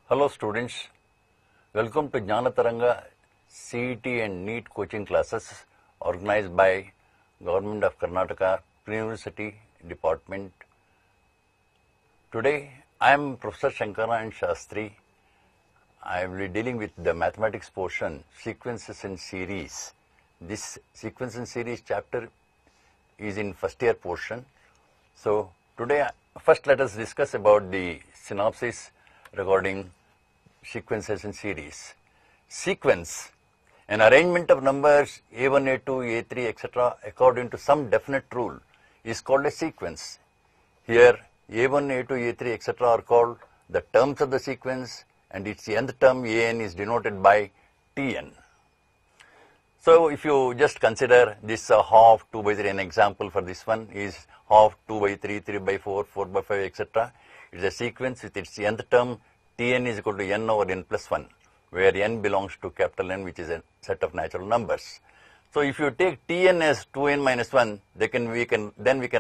Hello students, welcome to Jnanataranga CET and NEET coaching classes organized by Government of Karnataka Pre-University Department. Today I am Professor Shankara Shastri. I will be dealing with the mathematics portion, sequences and series. This sequence and series chapter is in first year portion. So today first let us discuss about the synopsis regarding sequences and series. Sequence, an arrangement of numbers A1, A2, A3, etc. according to some definite rule is called a sequence. Here A1, A2, A3, etc. are called the terms of the sequence and its nth term An is denoted by Tn. So if you just consider this half, 2 by 3, an example for this one is half, 2 by 3, 3 by 4, 4 by 5, etc. It is a sequence with its nth term Tn is equal to n over n plus 1, where n belongs to capital N, which is a set of natural numbers. So if you take Tn as 2n minus 1, then we can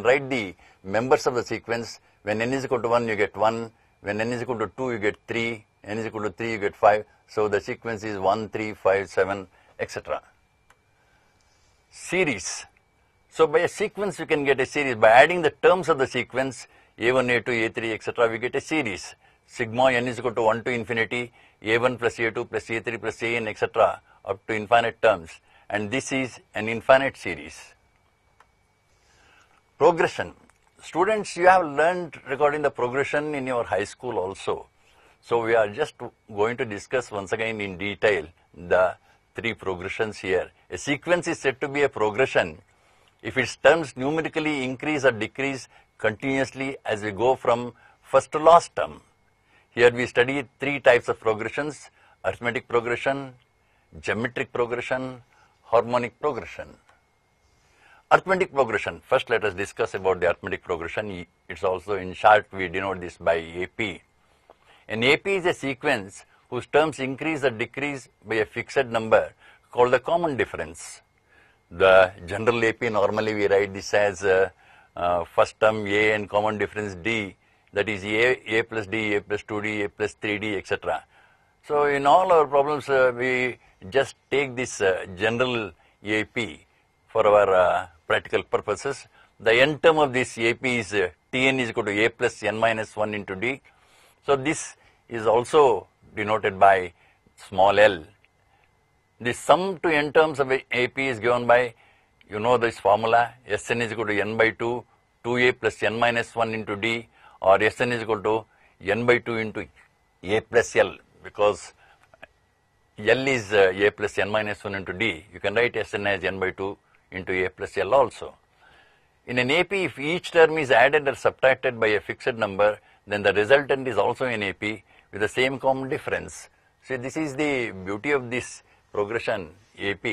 write the members of the sequence. When n is equal to 1, you get 1. When n is equal to 2, you get 3. N is equal to 3, you get 5. So the sequence is 1, 3, 5, 7, etc. Series. So by a sequence, you can get a series. By adding the terms of the sequence, A1, A2, A3, etc., we get a series. Sigma n is equal to 1 to infinity, A1 plus A2 plus A3 plus An, etc., up to infinite terms. And this is an infinite series. Progression. Students, you have learned regarding the progression in your high school also. So we are just going to discuss once again in detail the three progressions here. A sequence is said to be a progression if its terms numerically increase or decrease continuously as we go from first to last term. Here we studied three types of progressions: arithmetic progression, geometric progression, harmonic progression. Arithmetic progression. First let us discuss about the arithmetic progression. It's also in short we denote this by AP. An AP is a sequence whose terms increase or decrease by a fixed number called the common difference. The general AP, normally we write this as first term A and common difference D. That is A plus D, A plus 2D, A plus 3D, etc. So in all our problems, we just take this general AP for our practical purposes. The n term of this AP is Tn is equal to A plus n minus 1 into D. So this is also denoted by small l. The sum to n terms of AP is given by, you know this formula, Sn is equal to n by 2, 2A plus n minus 1 into D, or Sn is equal to n by 2 into A plus L, because L is A plus n minus 1 into D. You can write Sn as n by 2 into A plus L also. In an AP, if each term is added or subtracted by a fixed number, then the resultant is also an AP with the same common difference. So this is the beauty of this progression AP.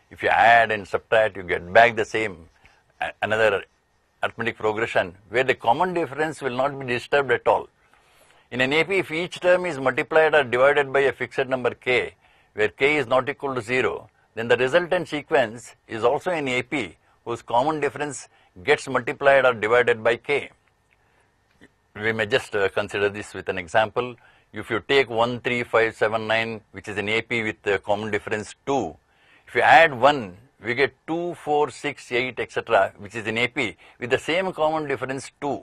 If you add and subtract, you get back the same, another arithmetic progression where the common difference will not be disturbed at all. In an AP, if each term is multiplied or divided by a fixed number k, where k is not equal to 0, then the resultant sequence is also an AP whose common difference gets multiplied or divided by k. We may just consider this with an example. If you take 1, 3, 5, 7, 9, which is an AP with common difference 2, if you add 1, we get 2, 4, 6, 8, etc., which is an AP with the same common difference 2.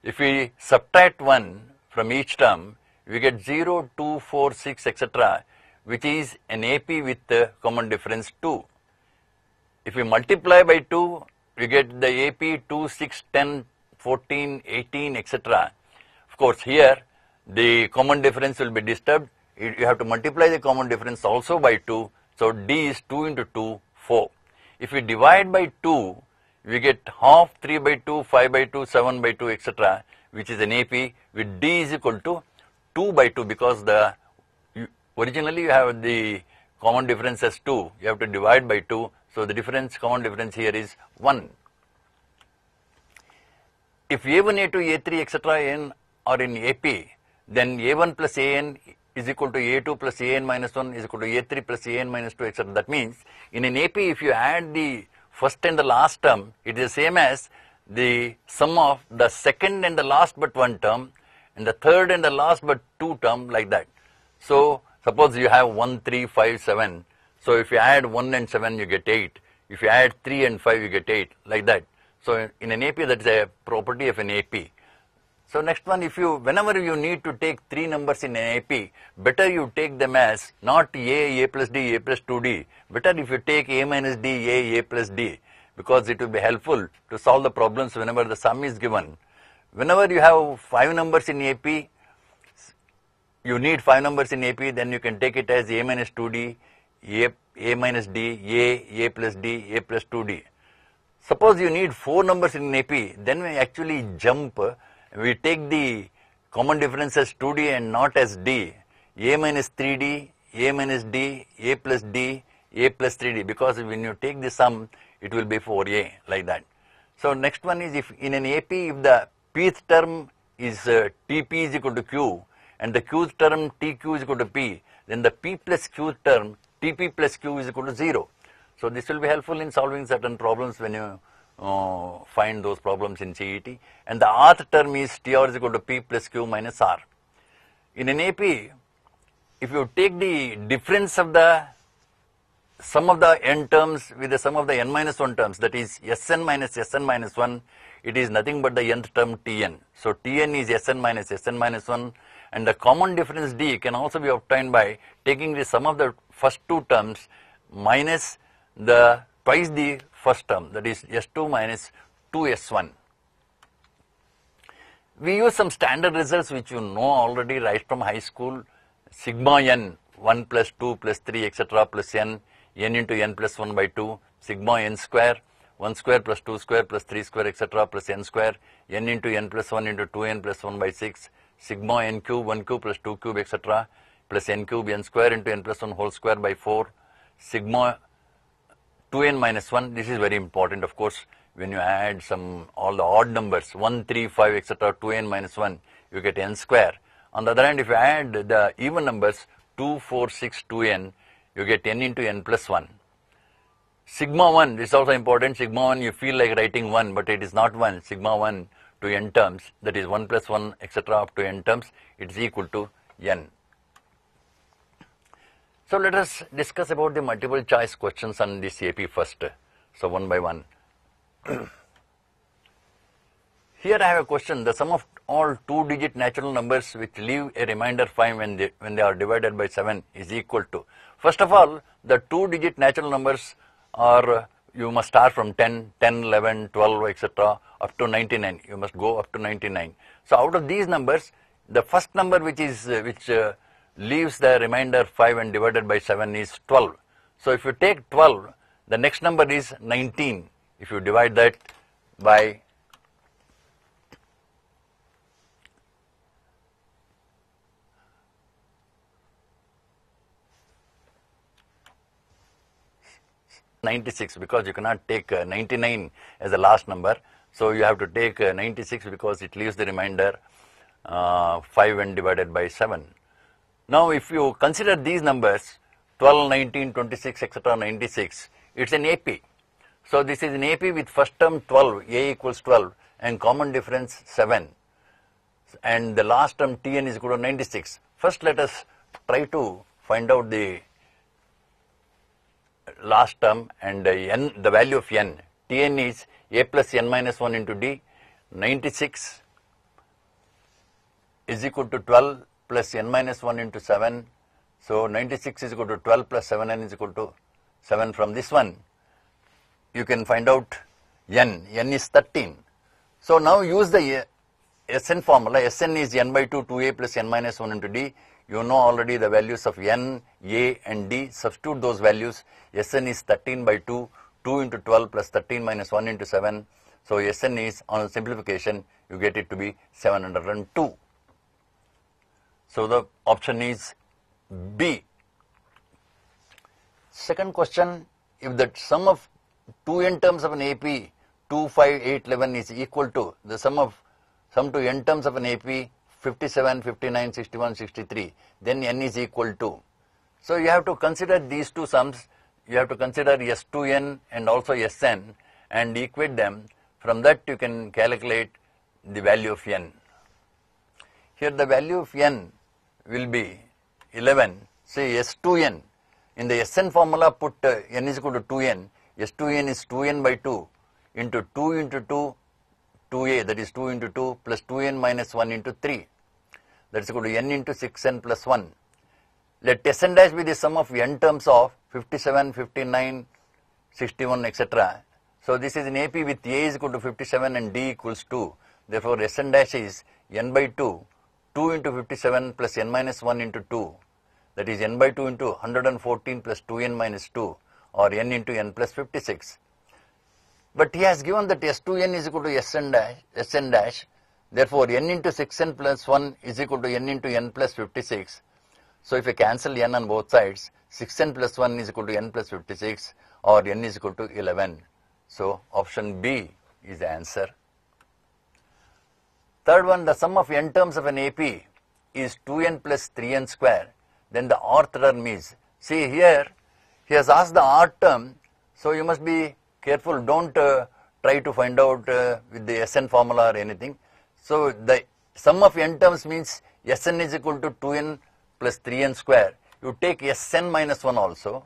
If we subtract 1 from each term, we get 0, 2, 4, 6, etc., which is an AP with the common difference 2. If we multiply by 2, we get the AP 2, 6, 10, 14, 18, etc. Of course, here the common difference will be disturbed. You have to multiply the common difference also by 2. So D is 2 into 2, 4. If we divide by 2, we get half, 3 by 2, 5 by 2, 7 by 2, etc., which is an AP with D is equal to 2 by 2, because originally you have the common difference as 2. You have to divide by 2. So the common difference here is 1. If A1, A2, A3, etc. n are in AP, then A1 plus An is equal to A2 plus An minus 1 is equal to A3 plus An minus 2, etc. That means in an AP, if you add the first and the last term, it is the same as the sum of the second and the last but one term and the third and the last but 2 term like that. So suppose you have 1, 3, 5, 7. So if you add 1 and 7, you get 8. If you add 3 and 5, you get 8, like that. So in an AP, that is a property of an AP. So next one, whenever you need to take 3 numbers in an AP, better you take them as not A plus D, A plus 2D. Better if you take A minus D, A plus D, because it will be helpful to solve the problems whenever the sum is given. Whenever you have 5 numbers in AP, you need 5 numbers in AP, then you can take it as A minus 2D, A minus D, A plus D, A plus 2D. Suppose you need 4 numbers in AP, then we actually jump. We take the common difference as 2D and not as D. A minus 3D, A minus D, A plus D, A plus 3D. Because when you take the sum, it will be 4A, like that. So next one is, if in an AP, if the pth term is TP is equal to Q, and the qth term TQ is equal to P, then the P plus Q term TP plus Q is equal to 0. So this will be helpful in solving certain problems when you find those problems in CET. And the rth term is TR is equal to P plus Q minus R. In an AP, if you take the difference of the sum of the n terms with the sum of the n minus 1 terms, that is Sn minus 1, it is nothing but the nth term Tn. So Tn is Sn minus 1, and the common difference D can also be obtained by taking the sum of the first 2 terms minus the twice the first term, that is S2 minus 2S1. We use some standard results which you know already right from high school. Sigma n, 1 plus 2 plus 3 etc. plus n into n plus 1 by 2, sigma n square, 1 square plus 2 square plus 3 square etc. plus n square, n into n plus 1 into 2n plus 1 by 6, sigma n cube, 1 cube plus 2 cube etc. plus n cube n square into n plus 1 whole square by 4, sigma 2n minus 1. This is very important, of course. When you add all the odd numbers, 1, 3, 5 etc. 2n minus 1, you get n square. On the other hand, if you add the even numbers 2, 4, 6, 2n, you get n into n plus 1. Sigma 1, this is also important. Sigma 1, you feel like writing 1, but it is not 1. Sigma 1 to n terms, that is 1 plus 1 etc. up to n terms, it is equal to n. So let us discuss about the multiple choice questions on this AP first. So one by one. Here I have a question. The sum of all 2-digit natural numbers which leave a remainder 5 when they are divided by 7 is equal to. First of all, the 2-digit natural numbers are, you must start from 10, 11, 12, etc. up to 99. You must go up to 99. So out of these numbers, the first number which leaves the remainder 5 and divided by 7 is 12. So if you take 12, the next number is 19. If you divide that by 96, because you cannot take 99 as the last number. So you have to take 96 because it leaves the remainder 5 when divided by 7. Now if you consider these numbers 12, 19, 26, etc. 96, it's an AP. So this is an AP with first term 12, A equals 12, and common difference 7. And the last term Tn is equal to 96. First let us try to find out the last term and the value of n. Tn is A plus n minus 1 into D. 96 is equal to 12 plus n minus 1 into 7. So 96 is equal to 12 plus 7n is equal to 7. From this one, you can find out n. n is 13. So now use the Sn formula. Sn is n by 2, 2a plus n minus 1 into D. You know already the values of n, a and D. Substitute those values. Sn is 13 by 2, 2 into 12 plus 13 minus 1 into 7. So Sn is, on simplification, you get it to be 702. So the option is B. Second question, if the sum of 2 n terms of an AP 2, 5, 8, 11 is equal to the sum to n terms of an AP 57, 59, 61, 63, then n is equal to. So you have to consider these two sums. You have to consider S2n and also Sn and equate them. From that you can calculate the value of n. here the value of n will be 11. Say S2n. In the Sn formula put n is equal to 2n. S2n is 2n by 2 into 2 into 2, 2a, that is 2 into 2 plus 2n minus 1 into 3. That is equal to n into 6n plus 1. Let Sn dash be the sum of n terms of 57, 59, 61, etc. So this is in AP with A is equal to 57 and D equals 2. Therefore, Sn dash is n by 2, 2 into 57 plus n minus 1 into 2. That is n by 2 into 114 plus 2n minus 2, or n into n plus 56. But he has given that S2n is equal to Sn dash. Therefore, n into 6n plus 1 is equal to n into n plus 56. So if you cancel n on both sides, 6n plus 1 is equal to n plus 56, or n is equal to 11. So option B is the answer. Third one, the sum of n terms of an AP is 2n plus 3n square. Then the rth term is, see here, he has asked the rth term, so you must be careful, don't try to find out with the Sn formula or anything. So the sum of n terms means Sn is equal to 2n plus 3n square. You take Sn minus 1 also.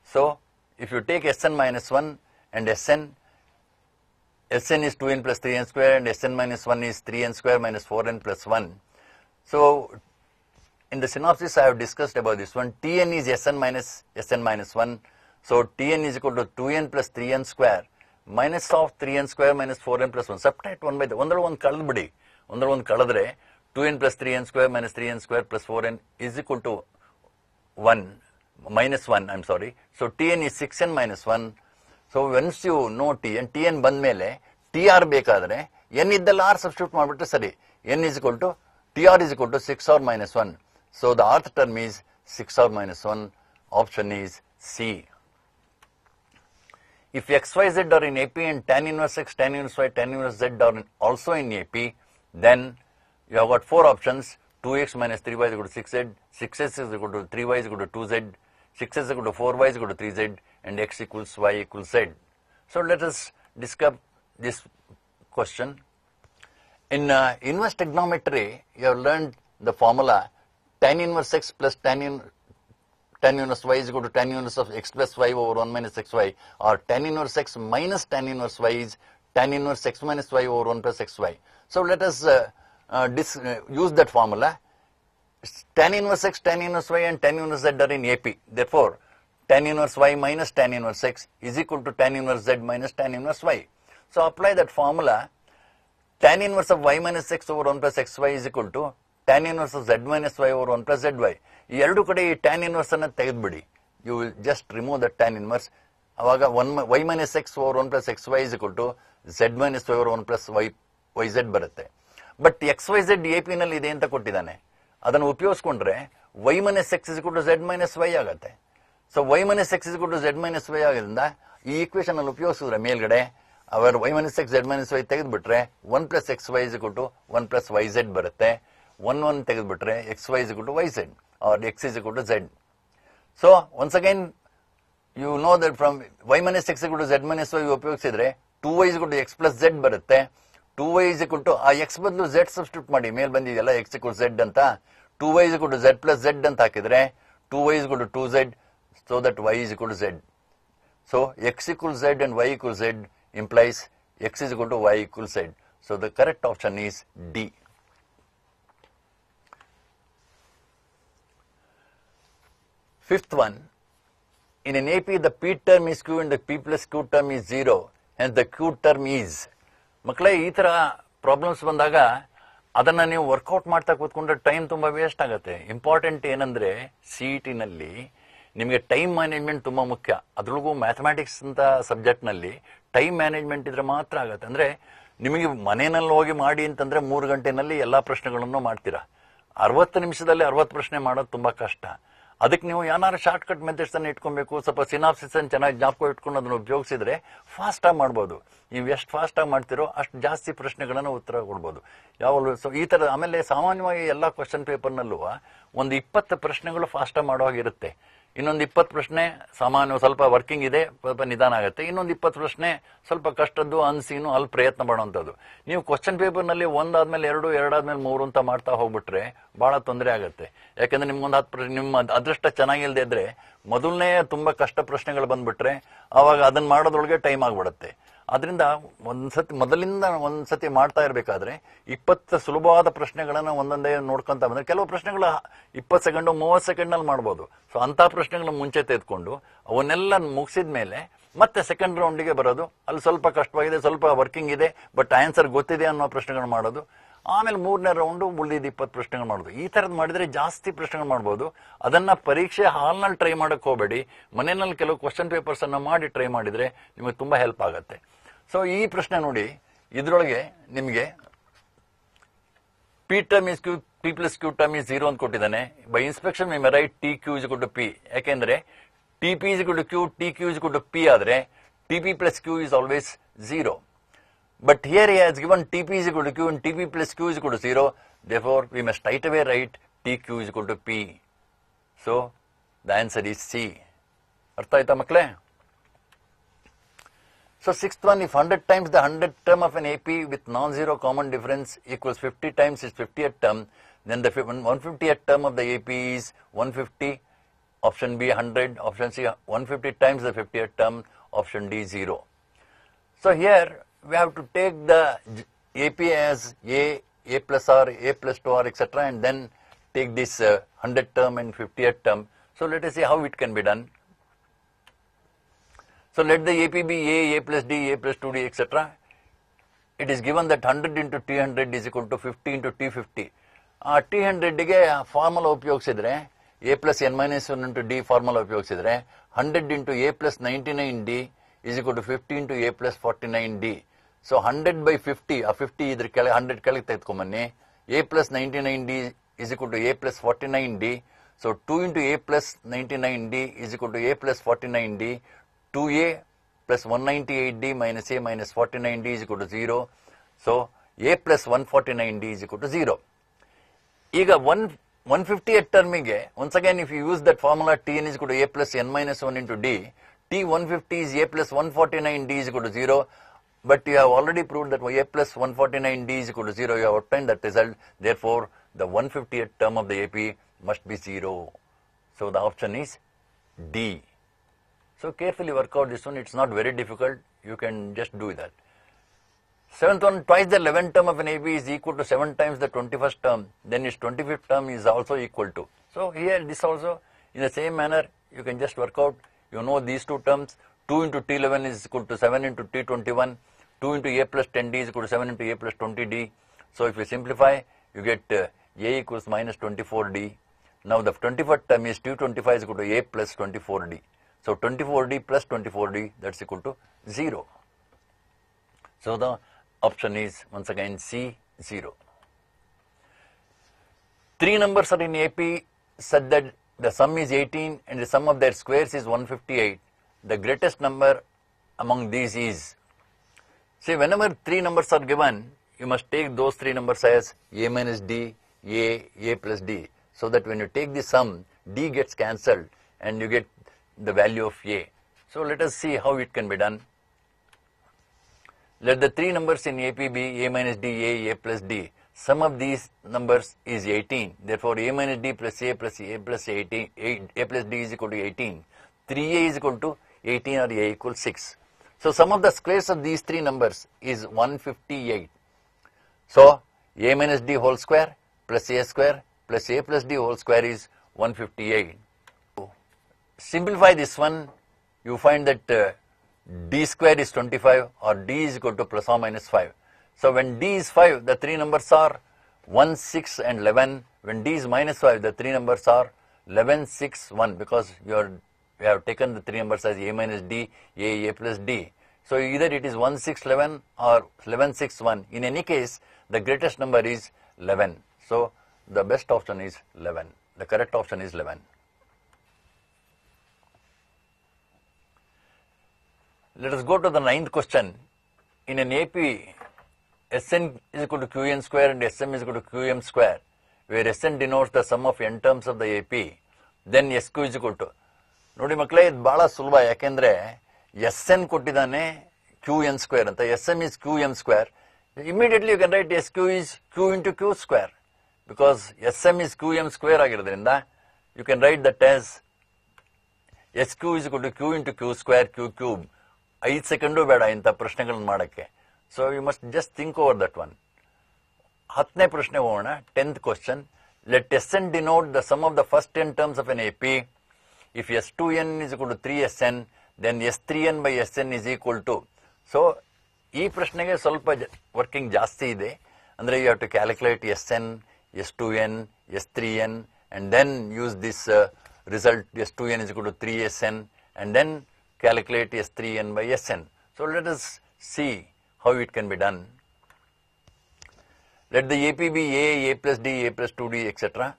So if you take Sn minus 1 and Sn is 2n plus 3n square and Sn minus 1 is 3n square minus 4n plus 1. So in the synopsis I have discussed about this one. Tn is Sn minus 1. So Tn is equal to 2n plus 3n square minus of 3n square minus 4n plus 1. Subtract 1 by the ಒಂದರ ಒಂದು ಕಳೆದ್ಬಿಡಿ. ಒಂದರ ಒಂದು ಕಳೆದ್ರೆ 2n plus 3n square minus 3n square plus 4n is equal to 1 minus 1. I'm sorry. So Tn is 6n minus 1. So once you know Tn ಬಂದ್ಮೇಲೆ Tr ಬೇಕಾದ್ರೆ n ಇದ್ದಲ್ಲ r substitute ಮಾಡಿಬಿಟ್ರೆ ಸರಿ. n is equal to Tr is equal to 6 or minus 1. So the rth term is 6 or minus 1. Option is C. If x, y, z are in AP and tan inverse x, tan inverse y, tan inverse z are also in AP, then you have got four options. 2x minus 3y is equal to 6z, 6x is equal to 3y is equal to 2z, 6x is equal to 4y is equal to 3z, and x equals y equals z. So let us discuss this question. In inverse trigonometry, you have learned the formula tan inverse x plus tan inverse y is equal to tan inverse of x plus y over 1 minus xy, or tan inverse x minus tan inverse y is tan inverse x minus y over 1 plus xy. So let us use that formula. Tan inverse x, tan inverse y and tan inverse z are in AP. Therefore, tan inverse y minus tan inverse x is equal to tan inverse z minus tan inverse y. So apply that formula. Tan inverse of y minus x over 1 plus xy is equal to tan inverse of z minus y over 1 plus zy. ಈ ಎರಡು ಕಡೆ ಈ tan inverse ಅನ್ನು ತೆಗೆದುಬಿಡಿ. You will just remove the tan inverse. ಆವಾಗ y minus x over 1 plus xy is equal to z minus y over 1 plus yz ಬರುತ್ತೆ. But xyz AP ನಲ್ಲಿ ಇದೆ ಅಂತ ಕೊಟ್ಟಿದ್ದಾನೆ. ಅದನ್ನು ಉಪಯೋಗಿಸ್ಕೊಂಡ್ರೆ y minus x is equal to z minus y ಆಗುತ್ತೆ. So y minus x is equal to z minus y ಆಗೋದ್ರಿಂದ ಈ equation ಅಲ್ಲಿ ಉಪಯೋಗಿಸಿದ್ರೆ ಮೇಲ್ಗಡೆ ಅವರ್ y minus x z minus y ತೆಗೆದುಬಿಟ್ರೆ 1 plus xy is equal to 1 plus yz ಬರುತ್ತೆ. 1 ತೆಗೆದುಬಿಟ್ರೆ xy is equal to yz or x is equal to z. So once again you know that from y minus x is equal to z minus y ಉಪಯೋಗಿಸಿದ್ರೆ 2y is equal to x plus z ಬರುತ್ತೆ. 2y is equal to ಆ x ಬದಲು z substitute ಮಾಡಿ, ಮೇಲ್ ಬಂದಿದೆಯಲ್ಲ x equal z ಅಂತ, 2y is equal to z plus z ಅಂತ ಹಾಕಿದ್ರೆ 2y is equal to 2z, so that y is equal to z. So x equals z and y equals z implies x is equal to y equals z. So the correct option is D. Fifth one, in an AP the p term is q and the p plus q term is 0 and the q term is. ಮಕ್ಕಳೇ, ಈ ತರ problems ಬಂದಾಗ ಅದನ್ನ ನೀವು workout ಮಾಡ್ತಾ ಕೂತ್ಕೊಂಡ್ರೆ time ತುಂಬಾ waste ಆಗುತ್ತೆ. ಇಂಪಾರ್ಟೆಂಟ್ ಏನಂದ್ರೆ CET ನಲ್ಲಿ ನಿಮಗೆ ಟೈಮ್ ಮ್ಯಾನೇಜ್ಮೆಂಟ್ ತುಂಬಾ ಮುಖ್ಯ. ಅದ್ರೊಳಗೂ ಮ್ಯಾಥಮೆಟಿಕ್ಸ್ ಅಂತ ಸಬ್ಜೆಕ್ಟ್ ನಲ್ಲಿ ಟೈಮ್ ಮ್ಯಾನೇಜ್ಮೆಂಟ್ ಇದ್ರೆ ಮಾತ್ರ ಆಗುತ್ತೆ. ಅಂದ್ರೆ ನಿಮಗೆ ಮನೆಯಲ್ಲಿ ಹೋಗಿ ಮಾಡಿ ಅಂತಂದ್ರೆ 3 ಗಂಟೆನಲ್ಲಿ ಎಲ್ಲಾ ಪ್ರಶ್ನೆಗಳನ್ನು ಮಾಡ್ತೀರಾ. 60 ನಿಮಿಷದಲ್ಲಿ 60 ಪ್ರಶ್ನೆ ಮಾಡೋದು ತುಂಬಾ ಕಷ್ಟ. ಅದಕ್ಕೆ ನೀವು ಏನಾದ್ರು ಶಾರ್ಟ್ ಕಟ್ ಮೆಥಡ್ಸ್ ಅನ್ನು ಇಟ್ಕೊಬೇಕು. ಸ್ವಲ್ಪ ಸಿನಾಪ್ಸಿಸ್ ಅನ್ನು ಚೆನ್ನಾಗಿ ಜ್ಞಾಪಕ ಇಟ್ಕೊಂಡು ಅದನ್ನು ಉಪಯೋಗಿಸಿದ್ರೆ ಫಾಸ್ಟ್ ಆಗಿ ಮಾಡ್ಬೋದು. ನೀವು ಎಷ್ಟು ಫಾಸ್ಟ್ ಆಗಿ ಮಾಡ್ತೀರೋ ಅಷ್ಟು ಜಾಸ್ತಿ ಪ್ರಶ್ನೆಗಳನ್ನ ಉತ್ತರ ಕೊಡ್ಬೋದು ಯಾವಾಗಲೂ. ಸೊ ಈ ತರ ಆಮೇಲೆ ಸಾಮಾನ್ಯವಾಗಿ ಎಲ್ಲಾ ಕ್ವಶನ್ ಪೇಪರ್ ನಲ್ಲೂ ಒಂದು 20 ಪ್ರಶ್ನೆಗಳು ಫಾಸ್ಟ್ ಆಗಿ ಮಾಡೋ ಹಾಗಿರುತ್ತೆ. ಇನ್ನೊಂದು 20 ಪ್ರಶ್ನೆ ಸಾಮಾನ್ಯ ಸ್ವಲ್ಪ ವರ್ಕಿಂಗ್ ಇದೆ, ಸ್ವಲ್ಪ ನಿಧಾನ ಆಗುತ್ತೆ. ಇನ್ನೊಂದು 20 ಪ್ರಶ್ನೆ ಸ್ವಲ್ಪ ಕಷ್ಟದ್ದು, ಅನ್ಸೀನು, ಅಲ್ಲಿ ಪ್ರಯತ್ನ ಮಾಡುವಂಥದ್ದು. ನೀವು ಕ್ವಶನ್ ಪೇಪರ್ನಲ್ಲಿ ಒಂದಾದ್ಮೇಲೆ 2, ಎರಡಾದ್ಮೇಲೆ 3 ಅಂತ ಮಾಡ್ತಾ ಹೋಗ್ಬಿಟ್ರೆ ಬಹಳ ತೊಂದರೆ ಆಗುತ್ತೆ. ಯಾಕಂದ್ರೆ ನಿಮ್ಗೊಂದು 10 ನಿಮ್ಮ ಅದೃಷ್ಟ ಚೆನ್ನಾಗಿಲ್ದೇ ಇದ್ರೆ ಮೊದಲನೇ ತುಂಬಾ ಕಷ್ಟ ಪ್ರಶ್ನೆಗಳು ಬಂದ್ಬಿಟ್ರೆ ಅವಾಗ ಅದನ್ನ ಮಾಡೋದ್ರೊಳಗೆ ಟೈಮ್ ಆಗ್ಬಿಡುತ್ತೆ. ಆದ್ರಿಂದ ಮೊದಲಿಂದ ಒಂದ್ಸತಿ ಮಾಡ್ತಾ ಇರ್ಬೇಕಾದ್ರೆ 20 ಸುಲಭವಾದ ಪ್ರಶ್ನೆಗಳನ್ನ ಒಂದೊಂದೇ ನೋಡ್ಕೊಂತ ಬಂದ್ರೆ ಕೆಲವು ಪ್ರಶ್ನೆಗಳು 20 ಸೆಕೆಂಡ್ 30 ಸೆಕೆಂಡ್ ನಲ್ಲಿ ಮಾಡ್ಬೋದು. ಸೊ ಅಂತ ಪ್ರಶ್ನೆಗಳನ್ನ ಮುಂಚೆ ತೆಗೆದುಕೊಂಡು ಅವನ್ನೆಲ್ಲ ಮುಗಿಸಿದ ಮೇಲೆ ಮತ್ತೆ ಸೆಕೆಂಡ್ ರೌಂಡಿಗೆ ಬರೋದು. ಅಲ್ಲಿ ಸ್ವಲ್ಪ ಕಷ್ಟವಾಗಿದೆ, ಸ್ವಲ್ಪ ವರ್ಕಿಂಗ್ ಇದೆ, ಬಟ್ ಆನ್ಸರ್ ಗೊತ್ತಿದೆ ಅನ್ನೋ ಪ್ರಶ್ನೆಗಳು ಮಾಡೋದು. ಆಮೇಲೆ 3ನೇ ರೌಂಡ್ ಉಳಿದ 20 ಪ್ರಶ್ನೆಗಳು ಮಾಡೋದು. ಈ ತರದ್ ಮಾಡಿದ್ರೆ ಜಾಸ್ತಿ ಪ್ರಶ್ನೆಗಳು ಮಾಡ್ಬೋದು. ಅದನ್ನ ಪರೀಕ್ಷೆ ಹಾಲ್ನಲ್ಲಿ ಟ್ರೈ ಮಾಡಕ್ ಹೋಗಬೇಡಿ. ಮನೆಯಲ್ಲಿ ಕೆಲವು ಕ್ವಶನ್ ಪೇಪರ್ಸ್ ಅನ್ನ ಮಾಡಿ ಟ್ರೈ ಮಾಡಿದ್ರೆ ನಿಮಗೆ ತುಂಬಾ ಹೆಲ್ಪ್ ಆಗುತ್ತೆ. ಸೊ ಈ ಪ್ರಶ್ನೆ ನೋಡಿ, ಇದ್ರೊಳಗೆ ನಿಮಗೆ P term is Q, P plus Q term is 0 ಅಂತ ಕೊಟ್ಟಿದ್ದಾನೆ. By inspection we may write T Q is to P. ಯಾಕೆಂದ್ರೆ T P is to Q, T Q is to P ಆದ್ರೆ T P plus Q is always 0. But here he has given TP is equal to Q and TP plus Q is equal to 0. Therefore, we must straight away write TQ is equal to P. So, the answer is C. Artha aita makle? So, sixth one, if 100 times the 100th term of an AP with non-zero common difference equals 50 times its 50th term, then the 150th term of the AP is 150, option B 100, option C 150 times the 50th term, option D 0. So, here, we have to take the AP as A plus R, A plus 2R, etc. and then take this 100th term and 50th term. So let us see how it can be done. So let the AP be A plus D, A plus 2D, etc. It is given that 100 into T100 is equal to 50 into T50. T100 ಗೆ formula ಉಪಯೋಗಿಸಿದ್ರೆ A plus n minus 1 into D formula ಉಪಯೋಗಿಸಿದ್ರೆ 100 into A plus 99D is equal to 50 into A plus 49D. So 100 by 50, 50 ಇದ್ರ ಕೆಳಗೆ 100 ಕೆಳಗೆ ತೆಗೆದುಕೊಂಬನ್ನಿ. A plus 99D is equal to A plus 49D. So 2 into A plus 99D is equal to A plus 49D. 2A plus 198D minus A minus 49D is equal to 0. So A plus 149D is equal to 0. ಈಗ 150th termಗೆ, once again if you use that formula Tn is equal to A plus n minus 1 into D, T150 is A plus 149D is equal to 0. But you have already proved that A plus 149D is equal to 0. You have obtained that result. Therefore, the 150th term of the AP must be 0. So, the option is D. So, carefully work out this one. It's not very difficult. You can just do that. 7th one, twice the 11th term of an AP is equal to 7 times the 21st term. Then its 25th term is also equal to. So, here this also, in the same manner, you can just work out. You know these two terms. 2 into T11 is equal to 7 into T21. 2 into A plus 10D is equal to 7 into A plus 20D. So if you simplify, you get A equals minus 24D. Now the 24th term is T25 is equal to A plus 24D. So 24D plus 24D, that's equal to 0. So the option is once again C, 0. 3 numbers are in AP such that the sum is 18 and the sum of their squares is 158. The greatest number among these is. See, whenever 3 numbers are given, you must take those 3 numbers as A minus D, A plus D. So that when you take the sum, D gets cancelled and you get the value of A. So let us see how it can be done. Let the 3 numbers in AP be A minus D, A plus D. Sum of these numbers is 18. Therefore, A minus D plus A plus 18, A plus D is equal to 18. 3A is equal to 18 or A equals 6. So sum of the squares of these 3 numbers is 158. So A minus D whole square plus A square plus A plus D whole square is 158. Simplify this one, you find that D square is 25 or D is equal to plus or minus 5. So when D is 5, the 3 numbers are 1, 6 and 11. When D is minus 5, the 3 numbers are 11, 6, 1 because we have taken the 3 numbers as A minus D, A plus D. So either it is 1, 6, 11 or 11, 6, 1. In any case, the greatest number is 11. So the best option is 11. The correct option is 11. Let us go to the 9th question. In an AP, Sn is equal to Qn square and Sm is equal to Qm square, where Sn denotes the sum of n terms of the AP, then Sq is equal to. ನೋಡಿ ಮಕ್ಕಳೇ, ಇದು ಬಹಳ ಸುಲಭ. ಯಾಕೆಂದ್ರೆ S N ಕೊಟ್ಟಿದ್ದಾನೆ Q N square ಅಂತ. S M is Q M square. Immediately you can write S Q is Q into Q square, because S M is Q M square ಆಗಿರೋದ್ರಿಂದ you can write that as S Q is to Q into Q square Q cube. 5 second ಬೇಡ ಇಂಥ ಪ್ರಶ್ನೆಗಳನ್ನ ಮಾಡಕ್ಕೆ. So you must just think over that one. 10ನೇ ಪ್ರಶ್ನೆ ಹೋಗೋಣ. 10th question. Let S N denote the sum of the first 10 terms of N A P. If S2n is equal to 3Sn, then S3n by Sn is equal to. So ಈ ಪ್ರಶ್ನೆಗೆ ಸ್ವಲ್ಪ working ಜಾಸ್ತಿ ಇದೆ. ಅಂದ್ರೆ you have to calculate Sn, S2n, S3n and then use this result S2n is equal to 3Sn and then calculate S3n by Sn. So let us see how it can be done. Let the AP be A plus D, A plus 2D, etc.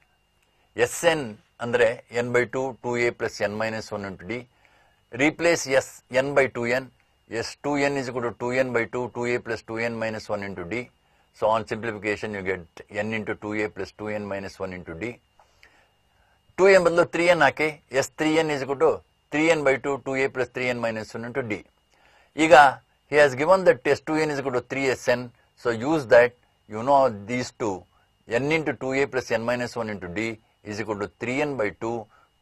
Sn ಅಂದ್ರೆ n by 2, 2a plus n minus 1 into d. Replace n by 2n. S2n is equal to 2n by 2, 2a plus 2n minus 1 into d. So on simplification you get n into 2a plus 2n minus 1 into d. 2n ಬದಲು 3n hockey. S3n is equal to 3n by 2, 2a plus 3n minus 1 into d. ಈಗ he has given that S2n is equal to 3Sn. So use that. You know these two. n into 2a plus n minus 1 into d is equal to 3n by 2,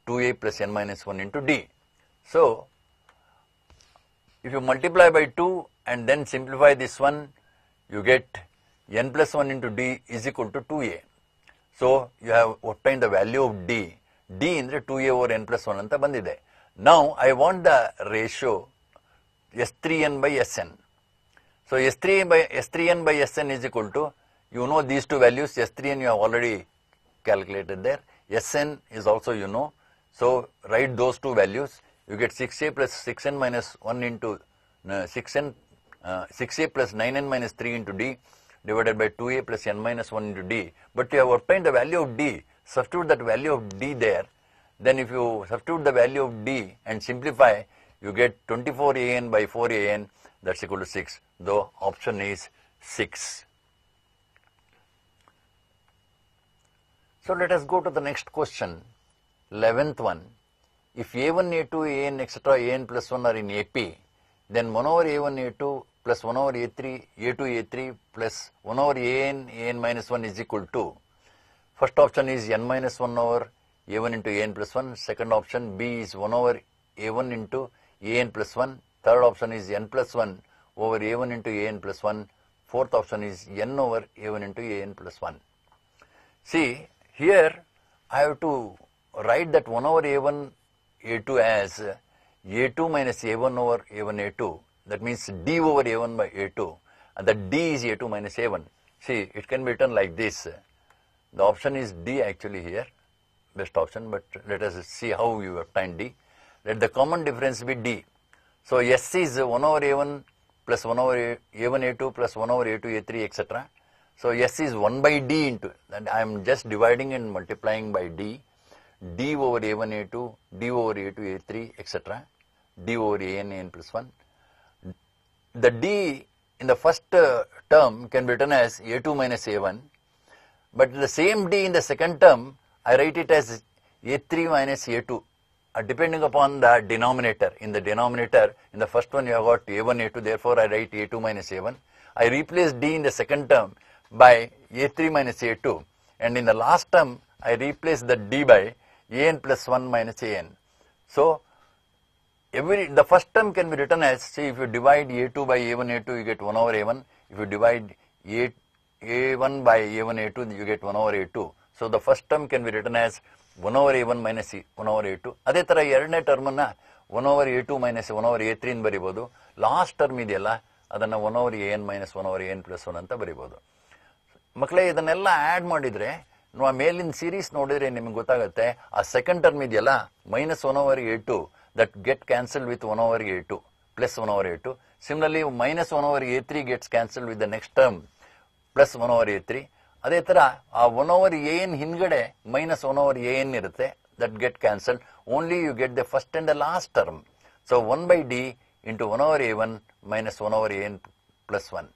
2a plus n minus 1 into d. So if you multiply by 2 and then simplify this one, you get n plus 1 into d is equal to 2a. So you have obtained the value of d. d indre 2a over n plus 1 anta bandide. Now I want the ratio S3n by Sn. So S3n by Sn is equal to, you know these two values. S3n you have already calculated there. Sn is also you know. So write those two values. You get 6a plus 6n minus 1 into 6a plus 9n minus 3 into d divided by 2a plus n minus 1 into d. But you have obtained the value of d. Substitute that value of d there. Then if you substitute the value of d and simplify, you get 24an by 4an, that's equal to 6. The option is 6. So let us go to the next question, 11th one. If a1, a2, an, etc., an plus 1 are in AP, then 1 over a1, a2 plus 1 over a3, a2, a3 plus 1 over an minus 1 is equal to. First option is n minus 1 over a1 into an plus 1. Second option B is 1 over a1 into an plus 1. Third option is n plus 1 over a1 into an plus 1. Fourth option is n over a1 into an plus 1. See, here I have to write that 1 over a1 a2 as a2 minus a1 over a1 a2. That means d over a1 by a2. And that d is a2 minus a1. See, it can be written like this. The option is D actually here, best option, but let us see how you obtain D. Let the common difference be D. So S is 1 over a1 plus 1 over a1 a2 plus 1 over a2 a3 etc. So S is 1 by D into, and I am just dividing and multiplying by D. D over a1 a2, D over a2 a3 etc. D over an plus 1. The D in the first term can be written as a2 minus a1. But the same D in the second term, I write it as a3 minus a2, depending upon the denominator. In the denominator, in the first one you have got a1, a2, therefore I write a2 minus a1. I replace D in the second term by a3 minus a2. And in the last term, I replace the D by an plus 1 minus an. So, the first term can be written as, see, if you divide a2 by a1, a2, you get 1 over a1. If you divide a1 by a1, a2, you get 1 over a2. So the first term can be written as 1 over a1 minus 1 over a2. ಅದೇ ತರ ಎರಡನೇ term ಅನ್ನ 1 over a2 minus 1 over a3 ಅಂತ ಬರೀಬಹುದು. Last term ಇದೆಯಲ್ಲ ಅದನ್ನ 1 over an minus 1 over an plus 1 ಅಂತ ಬರೀಬಹುದು. ಮಕ್ಕಳೇ, ಇದನ್ನೆಲ್ಲ ಆಡ್ ಮಾಡಿದ್ರೆ ನಾವು ಮೇಲಿನ ಸೀರೀಸ್ ನೋಡಿದ್ರೆ ನಿಮ್ಗೆ ಗೊತ್ತಾಗುತ್ತೆ. ಆ ಸೆಕೆಂಡ್ ಟರ್ಮ್ ಇದೆಯಲ್ಲ minus 1 over a2 that get cancelled with 1 over a2 plus 1 over a2. Similarly, minus 1 over a3 gets cancelled with the next term plus 1 over a3. ಅದೇ ತರ ಆ 1 over an ಹಿಂದ್ಗಡೆ minus 1 over an ಇರುತ್ತೆ, that get cancelled. Only you get the first and the last term. So 1 by D into 1 over a1 minus 1 over an plus 1.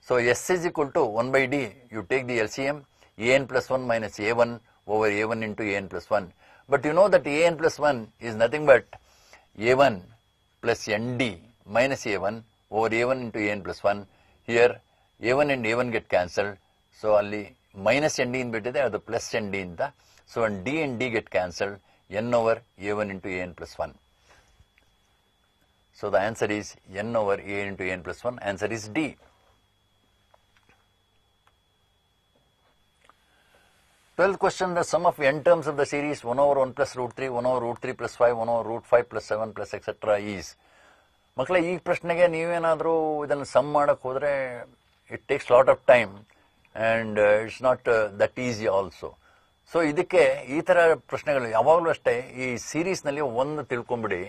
So S is equal to 1 by D. You take the LCM, an plus 1 minus a1 over a1 into an plus 1. But you know that an plus 1 is nothing but a1 plus nd minus a1 over a1 into an plus 1. Here a1 and a1 get cancelled. So only minus nd in betide or the plus nd in the. So when d and d get cancelled, n over a1 into an plus 1. So the answer is n over a into n plus 1. Answer is D. Twelfth question, the sum of n terms of the series 1 over 1 plus root 3, 1 over root 3 plus 5, 1 over root 5 plus 7 plus etc. is. ಮಕ್ಕಳೇ ಈ ಪ್ರಶ್ನೆಗೆ ನೀವೇನಾದರೂ ಇದನ್ನು some ಮಾಡಕ್ಕೆ ಹೋದರೆ it takes lot of time and it's not that easy also. So ಇದಕ್ಕೆ ಈ ಥರ ಪ್ರಶ್ನೆಗಳು ಯಾವಾಗಲೂ ಅಷ್ಟೇ ಈ ಸೀರೀಸ್ನಲ್ಲಿ ಒಂದು ತಿಳ್ಕೊಂಬಿಡಿ,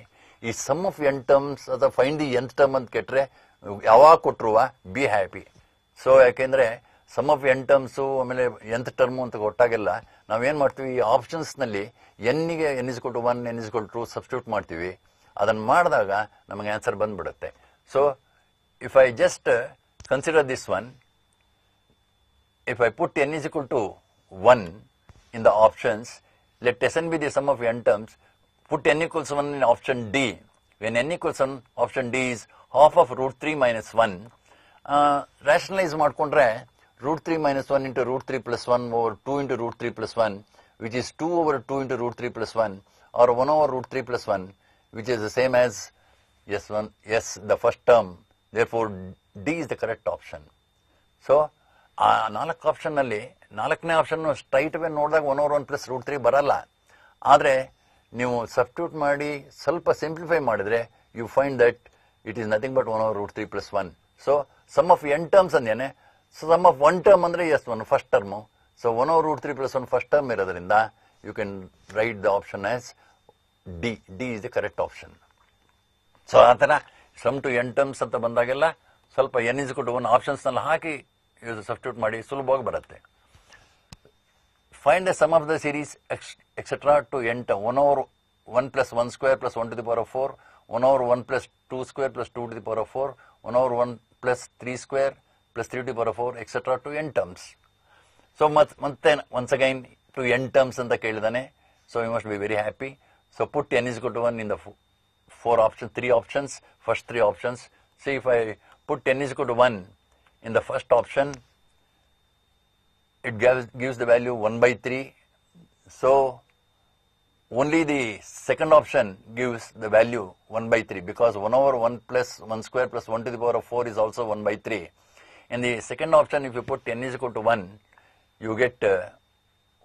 ಈ ಸಮ್ ಆಫ್ ಎನ್ ಟರ್ಮ್ಸ್ ಅಥವಾ ಫೈಂಡ್ ದಿ ಎಂತ್ ಟರ್ಮ್ ಅಂತ ಕೆಟ್ಟರೆ ಯಾವಾಗ ಕೊಟ್ಟರು ಬಿ ಹ್ಯಾಪಿ. ಸೊ ಯಾಕೆಂದರೆ ಸಮ್ ಆಫ್ ಎನ್ ಟರ್ಮ್ಸು ಆಮೇಲೆ ಎಂತ್ ಟರ್ಮು ಅಂತ ಕೊಟ್ಟಾಗೆಲ್ಲ ನಾವೇನು ಮಾಡ್ತೀವಿ, ಈ ಆಪ್ಷನ್ಸ್ನಲ್ಲಿ ಎನ್ನಿಗೆ ಎನ್ ಇಸ್ ಕೊಟ್ಟು 1 ಎನ್ ಇಸ್ ಕೊಟ್ಟು ಸಬ್ಸ್ಟಿಟ್ಯೂಟ್ ಮಾಡ್ತೀವಿ. ಅದನ್ನು ಮಾಡಿದಾಗ ನಮಗೆ ಆನ್ಸರ್ ಬಂದ್ಬಿಡುತ್ತೆ. So if I just consider this one, if I put n is equal to 1 in the options, let Sn be the sum of n terms, put n equals 1 in option D. When n equals 1, option D is half of root 3 minus 1. Rationalize ಮಾಡ್ಕೊಂಡ್ರೆ root 3 minus 1 into root 3 plus 1 over 2 into root 3 plus 1, which is 2 over 2 into root 3 plus 1, or 1 over root 3 plus 1, which is the same as yes, the first term. Therefore, D is the correct option. So, ಆ 4 ಆಪ್ಷನ್ನಲ್ಲಿ 4ನೇ option straight away ನೋಡಿದಾಗ 1 over 1 plus root 3 ಬರಲ್ಲ. ಆದರೆ ನೀವು substitute ಮಾಡಿ ಸ್ವಲ್ಪ simplify ಮಾಡಿದ್ರೆ you find that it is nothing but 1 over root 3 plus 1. So sum of n terms ಅಂದೇನೆ. ಸೊ ಸಮ್ ಆಫ್ 1 ಟರ್ಮ್ ಅಂದರೆ one first term. So 1 over root 3 plus 1 first term ಇರೋದ್ರಿಂದ you can write the option as D. D is the correct option. So ಆ ಥರ some to n terms ಅಂತ ಬಂದಾಗೆಲ್ಲ ಸ್ವಲ್ಪ n is equal to 1 ಆಪ್ಷನ್ಸ್ನಲ್ಲಿ ಹಾಕಿ substitute ಮಾಡಿ ಸುಲಭವಾಗಿ ಬರುತ್ತೆ. Find the sum of the series etcetera to n term. 1 over 1 plus 1 square plus 1 to the power of 4, 1 over 1 plus 2 square plus 2 to the power of 4, 1 over 1 plus 3 square plus 3 to the power of 4, etc. to n terms. So ಮತ್ತೆ once again to n terms ಅಂತ ಕೇಳಿದಾನೆ. So you must be very happy. So put n is equal to 1 in the 3 options, first 3 options. See, if I put n is equal to 1 in the first option, it gives the value 1 by 3. So only the second option gives the value 1 by 3, because 1 over 1 plus 1 square plus 1 to the power of 4 is also 1 by 3. In the second option, if you put n is equal to 1, you get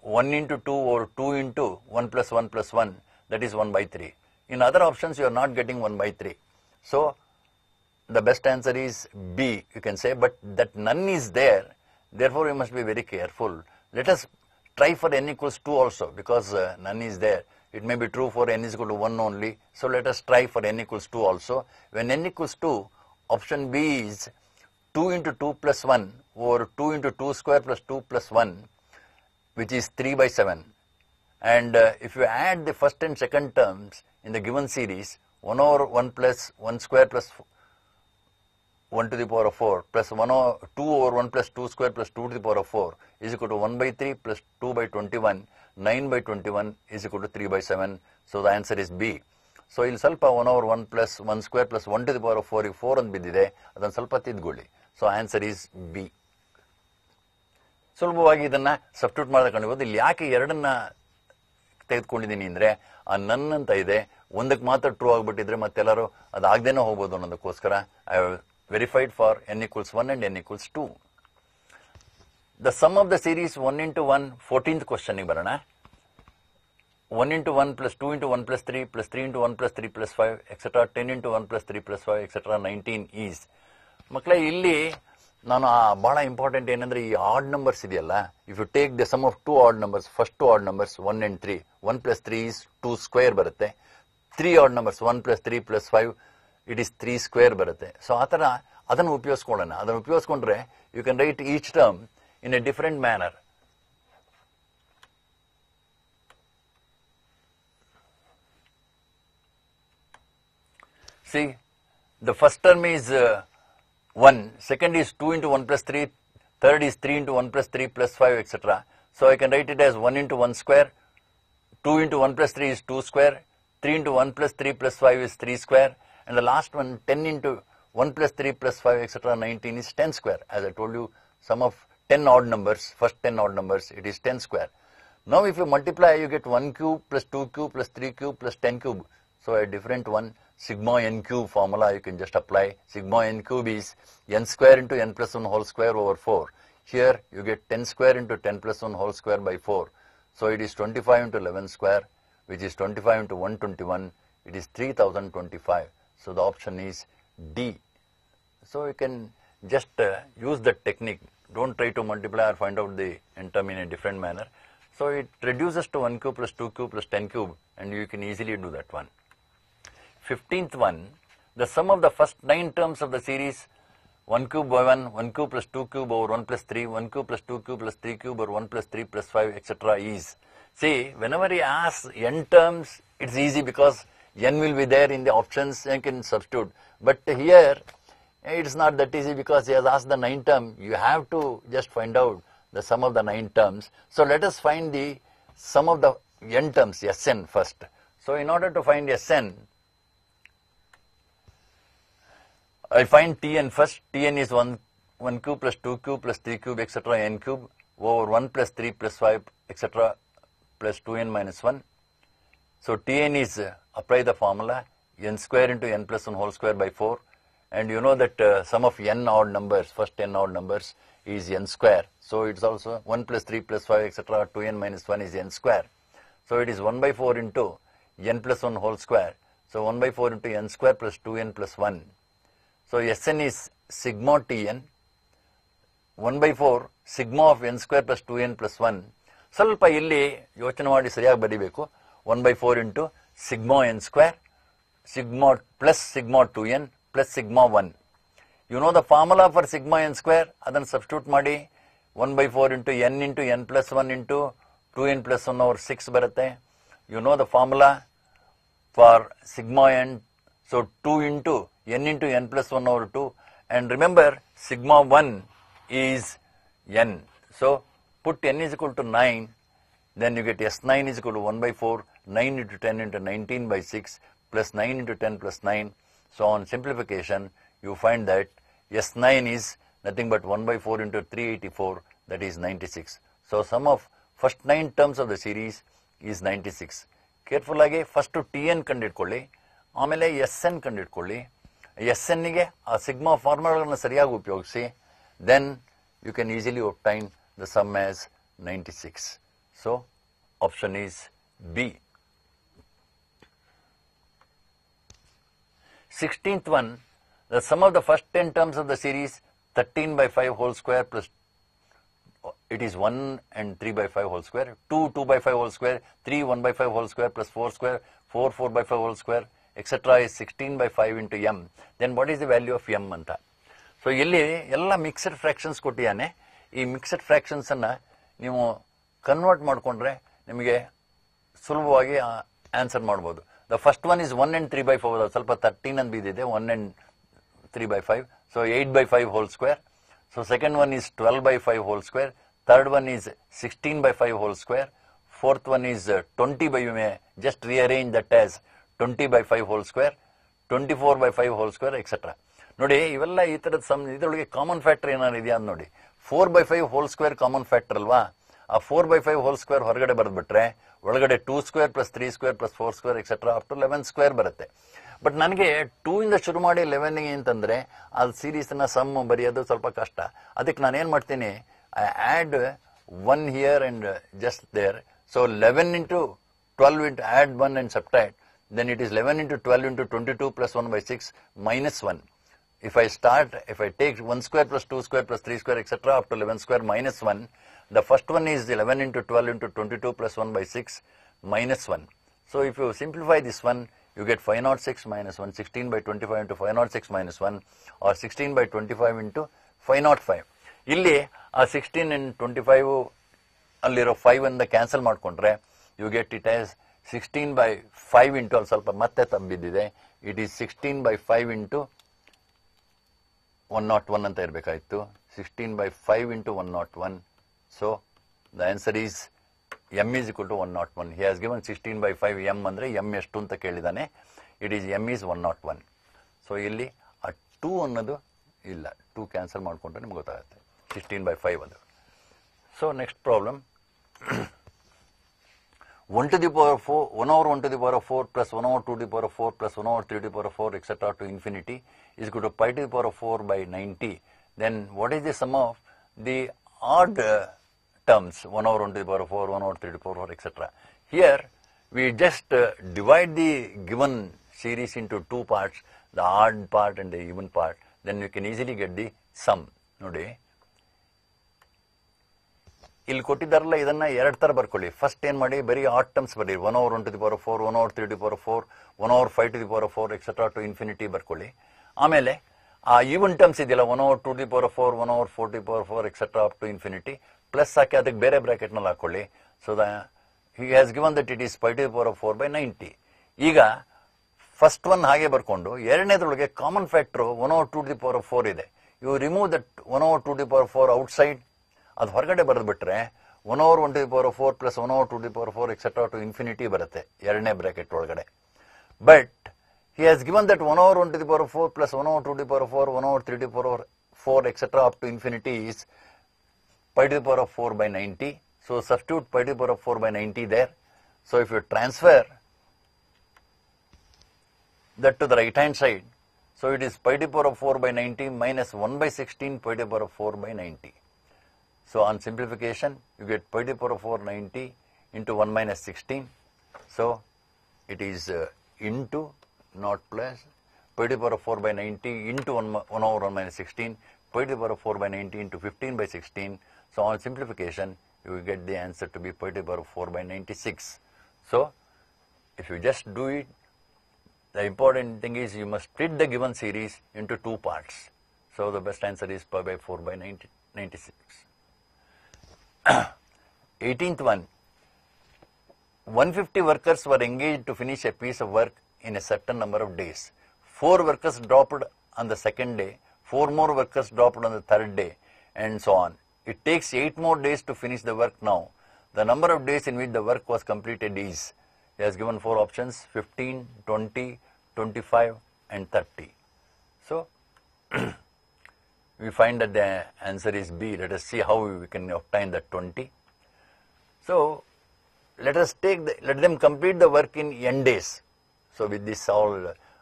1 into 2 or 2 into 1 plus 1 plus 1, that is 1 by 3. In other options, you are not getting 1 by 3. So the best answer is B, you can say, but that none is there. Therefore, you must be very careful. Let us try for n equals 2 also, because none is there. It may be true for n is equal to 1 only. So let us try for n equals 2 also. When n equals 2, option B is 2 into 2 plus 1 over 2 into 2 square plus 2 plus 1, which is 3 by 7. And if you add the first and second terms in the given series, 1 over 1 plus 1 square plus 1 to the power of 4 plus 2 over 1 plus 2 square plus 2 to the power of 4 is equal to 1 by 3 plus 2 by 21. 9 by 21 is equal to 3 by 7. So the answer is B. So ಇಲ್ಲಿ ಸ್ವಲ್ಪ 1 over 1 plus 1 square plus 1 to the power of 4 ಗೆ 4 ಅಂತ ಬಿದ್ದಿದೆ, ಅದನ್ನು ಸ್ವಲ್ಪ ತಿದ್ಕೊಳ್ಳಿ. So answer is B. ಸುಲಭವಾಗಿ ಇದನ್ನ ಸಬ್ಸ್ಟಿಟ್ಯೂಟ್ ಮಾಡ್ಕೊಂಡು ಇಲ್ಲಿ ಯಾಕೆ ಎರಡನ್ನ ತೆಗೆದುಕೊಂಡಿದ್ದೀನಿ ಅಂದರೆ ಆ ನನ್ ಅಂತ ಇದೆ, ಒಂದಕ್ಕೆ ಮಾತ್ರ ಟ್ರೂ ಆಗಿಬಿಟ್ಟಿದ್ರೆ ಮತ್ತೆಲ್ಲರೂ ಅದಾಗದೇನೋ ಹೋಗ್ಬೋದು ಅನ್ನೋದಕ್ಕೋಸ್ಕರ I have verified for n equals 1 and n equals 2. The sum of the series 1 into 1, 14th question ಗೆ ಬರೋಣ. 1 into 1 plus 2 into 1 plus 3 plus 3 into 1 plus 3 plus 5, etc. 10 into 1 plus 3 plus 5, etc. 19 is. ಮಕ್ಕಳೇ ಇಲ್ಲಿ ನಾನು ಬಹಳ important ಏನಂದ್ರೆ ಈ odd numbers ಇದೆಯಲ್ಲ, if you take the sum of 2 odd numbers, first 2 odd numbers 1 and 3, 1 plus 3 is 2 square ಬರುತ್ತೆ. 3 add numbers 1 plus 3 plus 5, it is 3 square ಬರುತ್ತೆ. So ಆ ಥರ ಅದನ್ನು ಉಪಯೋಗಿಸ್ಕೊಳ್ಳೋಣ. ಅದನ್ನು ಉಪಯೋಗಿಸ್ಕೊಂಡ್ರೆ you can write each term in a different manner. See, the first term is 1, second is 2 into 1 plus 3, third is 3 into 1 plus 3 plus 5, etc. So I can write it as 1 into 1 square 2 into 1 plus 3 is 2 square, 3 into 1 plus 3 plus 5 is 3 square, and the last one 10 into 1 plus 3 plus 5 etc. 19 is 10 square. As I told you, sum of 10 odd numbers, first 10 odd numbers, it is 10 square. Now if you multiply, you get 1 cube plus 2 cube plus 3 cube plus 10 cube. So a different one, sigma n cube formula you can just apply. Sigma n cube is n square into n plus 1 whole square over 4. Here you get 10 square into 10 plus 1 whole square by 4. So it is 25 into 11 square, which is 25 into 121. It is 3025. So the option is D. So you can just use that technique. Don't try to multiply or find out the n term in a different manner. So it reduces to 1 cube plus 2 cube plus 10 cube, and you can easily do that one. 15th one, the sum of the first 9 terms of the series 1 cube by 1 cube plus 2 cube over 1 plus 3, 1 cube plus 2 cube plus 3 cube over 1 plus 3 plus 5, etc. is. See, whenever he asks n terms, it's easy because n will be there in the options and can substitute. But here, it's not that easy because he has asked the 9 term. You have to just find out the sum of the 9 terms. So let us find the sum of the n terms, Sn first. So in order to find Sn, I find Tn first. Tn is 1 cube plus 2 cube plus 3 cube etc. n cube over 1 plus 3 plus 5 etc. plus 2n minus 1. So Tn is, apply the formula, n square into n plus 1 whole square by 4. And you know that sum of n odd numbers, first n odd numbers is n square. So it's also 1 plus 3 plus 5 etc. 2n minus 1 is n square. So it is 1 by 4 into n plus 1 whole square. So 1 by 4 into n square plus 2n plus 1. So Sn is sigma Tn, 1 by 4 sigma of n square plus 2n plus 1. ಸ್ವಲ್ಪ ಇಲ್ಲಿ ಯೋಚನೆ ಮಾಡಿ ಸರಿಯಾಗಿ ಬರೀಬೇಕು. 1 by 4 into sigma n square, sigma plus sigma 2n plus sigma 1. You know the formula for sigma n square, ಅದನ್ನು substitute ಮಾಡಿ 1 by 4 into n plus 1 into 2n plus 1 over 6 ಬರುತ್ತೆ. You know the formula for sigma n, so 2 into n plus 1 over 2. And remember, sigma 1 is n. So put n is equal to 9, then you get S9 is equal to 1 by 4, 9 into 10 into 19 by 6, plus 9 into 10 plus 9. So on simplification, you find that S9 is nothing but 1 by 4 into 384, that is 96. So sum of first 9 terms of the series is 96. Careful ಆಗಿ first Tn ಕಂಡಿಡ್ಕೊಳ್ಳಿ, ಆಮೇಲೆ Sn ಕಂಡಿಡ್ಕೊಳ್ಳಿ. Sn ಗೆ ಆ sigma ಫಾರ್ಮುಲಾಗಳನ್ನು ಸರಿಯಾಗಿ ಉಪಯೋಗಿಸಿ, then you can easily obtain the sum as 96. So option is B. 16th one, the sum of the first 10 terms of the series 13 by 5 whole square plus, it is 1 and 3 by 5 whole square, 2 by 5 whole square, 3 1 by 5 whole square plus 4 square, 4 by 5 whole square, etc. is 16 by 5 into m. Then what is the value of m anta? So ಇಲ್ಲಿ ಎಲ್ಲ mixed fractions ಕೊಟ್ಟಿಯಾನೆ. ಈ mixed fractions ಅನ್ನ ನೀವು convert ಮಾಡಿಕೊಂಡ್ರೆ ನಿಮಗೆ ಸುಲಭವಾಗಿ answer ಮಾಡಬಹುದು. The first one is 1 and 3 by 5, ಸ್ವಲ್ಪ 13 ಅಂತ ಬಿದ್ದಿದೆ, 1 and 3 by 5, so 8 by 5 whole square. So second one is 12 by 5 whole square, third one is 16 by 5 whole square, fourth one is 20 by, you may just rearrange that as 20 by 5 whole square, 24 by 5 whole square, etc. ನೋಡಿ ಇವೆಲ್ಲ ಈ ತರದ ಇದರೊಳಗೆ common factor ಏನಾದ್ರು ಇದೆಯಾ ಅಂತ ನೋಡಿ. 4 by 5 whole square common factor ಅಲ್ವಾ, ಆ 4 by 5 whole square ಹೊರಗಡೆ ಬರೆದ್ಬಿಟ್ರೆ ಒಳಗಡೆ 2 square plus 3 square plus 4 square etc. Up to 11 square ಬರುತ್ತೆ. ಬಟ್ ನನಗೆ 2 ಇಂದ ಶುರು ಮಾಡಿ 11 ಅಂತಂದ್ರೆ ಆ ಸೀರೀಸ್ ನ ಸಮ್ ಬರೆಯೋದು ಸ್ವಲ್ಪ ಕಷ್ಟ. ಅದಕ್ಕೆ ನಾನು ಏನ್ ಮಾಡ್ತೀನಿ, I add 1 here and just there. So 11 into 12 into add 1 and subtract, then it is 11 into 12 into 22 plus 1 by 6 minus 1. If I take 1 square plus 2 square plus 3 square etc. up to 11 square minus 1, the first one is 11 into 12 into 22 plus 1 by 6 minus 1. So if you simplify this one, you get 506 minus 1, 16 by 25 into 506 minus 1, or 16 by 25 into 505. ಇಲ್ಲಿ ಆ 16 and 25 ಅಲ್ಲಿರೋ 5 ಅನ್ನು cancel ಮಾಡಿಕೊಂಡ್ರೆ you get it as 16 by 5 into, ಅಲ್ಲಿ ಸ್ವಲ್ಪ ಮತ್ತೆ ತಬ್ಬಿದ್ದಿದೆ, it is 16 by 5 into 101 ಅಂತ ಇರಬೇಕಾಯ್ತು, 16 by 5 into 101. So the answer is m is equal to 101. He has given 16 by 5 m andre m ಎಷ್ಟು ಅಂತ ಕೇಳಿದಾನೆ. It is m is 101. So ಇಲ್ಲಿ ಆ 2 ಅನ್ನೋದು ಇಲ್ಲ, 2 ಕ್ಯಾನ್ಸಲ್ ಮಾಡಿಕೊಂಡ್ರೆ ನಿಮ್ಗೆ ಗೊತ್ತಾಗುತ್ತೆ, 16 by 5 ಅದು. So next problem, 1 to the power 4, 1 over 1 to the power of 4 plus 1 over 2 to the power of 4 plus 1 over 3 to the power of 4 etc. to infinity is equal to pi to the power of 4 by 90. Then what is the sum of the odd terms, 1 over 1 to the power of 4, 1 over 3 to the power of 4 etc. Here we just divide the given series into two parts, the odd part and the even part, then you can easily get the sum. ನೋಡಿ ಇಲ್ಲಿ ಕೊಟ್ಟಿದ್ದಾರಲ್ಲ, ಇದನ್ನ ಎರಡು ತರ ಬರ್ಕೊಳ್ಳಿ. First ಏನ್ ಮಾಡಿ, ಬರೀ add terms ಬರೀ 1 over 1 to the power of 4, 1 over 3 to the power of 4, 1 over 5 to the power of 4 etc. to infinity ಬರ್ಕೊಳ್ಳಿ. ಆಮೇಲೆ ಆ ಈವನ್ ಟರ್ಮ್ಸ್ ಇದೆಯಲ್ಲ, 1 over 2 to the power of 4, 1 over 4 to the power of 4 etc. up to infinity, plus ಹಾಕಿ ಅದಕ್ಕೆ ಬೇರೆ bracket ನಲ್ಲಿ ಹಾಕೊಳ್ಳಿ. So he has given that it is pi to the power of 4 by 90. ಈಗ first one ಹಾಗೆ ಬರ್ಕೊಂಡು ಎರಡನೇದ್ರೊಳಗೆ common factor 1 over 2 to the power of 4 ಇದೆ. You remove that 1 over 2 to the power of 4 outside, ಅದು ಹೊರಗಡೆ ಬರೆದು ಬಿಟ್ರೆ 1 over 1 to the power of 4 plus 1 over 2 to the power of 4 etc. to infinity ಬರುತ್ತೆ ಎರಡನೇ ಬ್ರಾಕೆಟ್ ಒಳಗಡೆ. But he has given that 1 over 1 to the power of 4 plus 1 over 2 to the power of 4, 1 over 3 to the power of 4 etc. up to infinity is pi to the power of 4 by 90. So substitute pi to the power of 4 by 90 there. So if you transfer that to the right hand side, so it is pi to the power of 4 by 90 minus 1 by 16 pi to the power of 4 by 90. So on simplification, you get pi to the power of 490 into 1 minus 16. So it is into, not plus, pi to the power of 4 by 90 into 1 over 1 minus 16, pi to the power of 4 by 90 into 15 by 16. So on simplification, you will get the answer to be pi to the power of 4 by 96. So if you just do it, the important thing is you must split the given series into two parts. So the best answer is pi by 4 by 96. 18th one, 150 workers were engaged to finish a piece of work in a certain number of days. 4 workers dropped on the second day, 4 more workers dropped on the third day, and so on. It takes 8 more days to finish the work now. The number of days in which the work was completed is, he has given 4 options, 15, 20, 25 and 30. So we find that the answer is B. Let us see how we can obtain that 20. So let them complete the work in n days. So with this all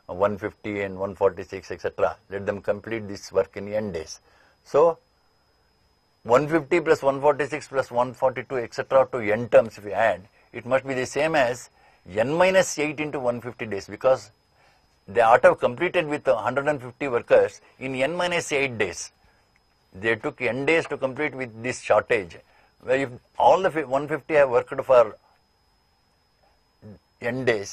150 and 146 etc. let them complete this work in n days. So 150 plus 146 plus 142 etc. to n terms, if you add, it must be the same as n minus 8 into 150 days, because they ought to have completed with 150 workers in n minus 8 days. They took n days to complete with this shortage. Where if all the 150 have worked for n days,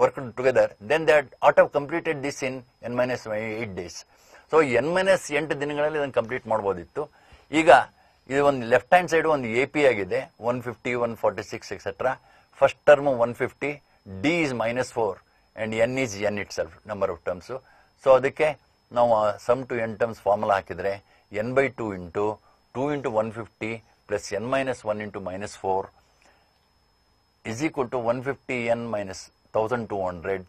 worked together, then they ought to have completed this in n minus 8 days. So n minus 8 ದಿನಗಳಲ್ಲಿ ಇದನ್ನು complete ಮಾಡಬಹುದಿತ್ತು. ಈಗ ಇದು ಒಂದು left hand side ಒಂದು A P ಆಗಿದೆ, 150, 146 etcetera. First term 150, D is minus 4 and n is n itself, number of terms. So ಅದಕ್ಕೆ ನಾವು sum to n terms formula ಹಾಕಿದ್ರೆ n by 2 into 2 into 150 plus n minus 1 into minus 4 is equal to 150n minus 1200.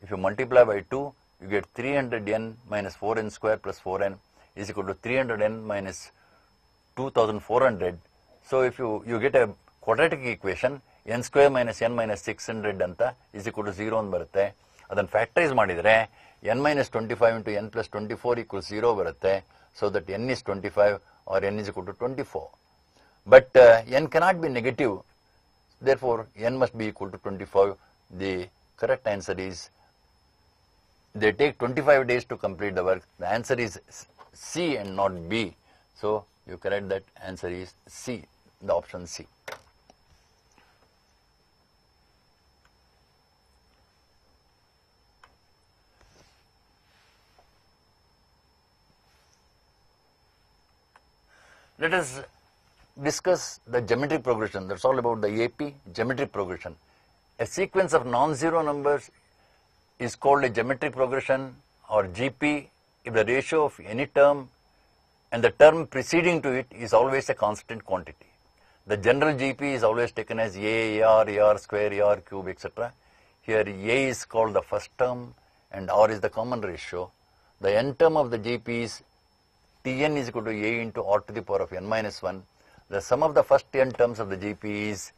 If you multiply by 2, you get 300n minus 4n square plus 4n is equal to 300n minus 2400. So if you get a quadratic equation, n square minus n minus 600 ಅಂತ is equal to 0 ಅಂತ ಬರುತ್ತೆ. ಅದನ್ನು factorise ಮಾಡಿದರೆ n minus 25 into n plus 24 equals 0 ಬರುತ್ತೆ. So that n is 25 or n is equal to 24. But n cannot be negative. Therefore, n must be equal to 25. The correct answer is, they take 25 days to complete the work. The answer is C and not B. So you correct that answer is C, the option C. Let us discuss the geometric progression. That's all about the AP geometric progression. A sequence of non-zero numbers is called a geometric progression, or GP, if the ratio of any term and the term preceding to it is always a constant quantity. The general GP is always taken as A, AR, AR square, AR cube, etc. Here A is called the first term and R is the common ratio. The n term of the GP is Tn is equal to A into R to the power of n minus 1. The sum of the first n terms of the GP is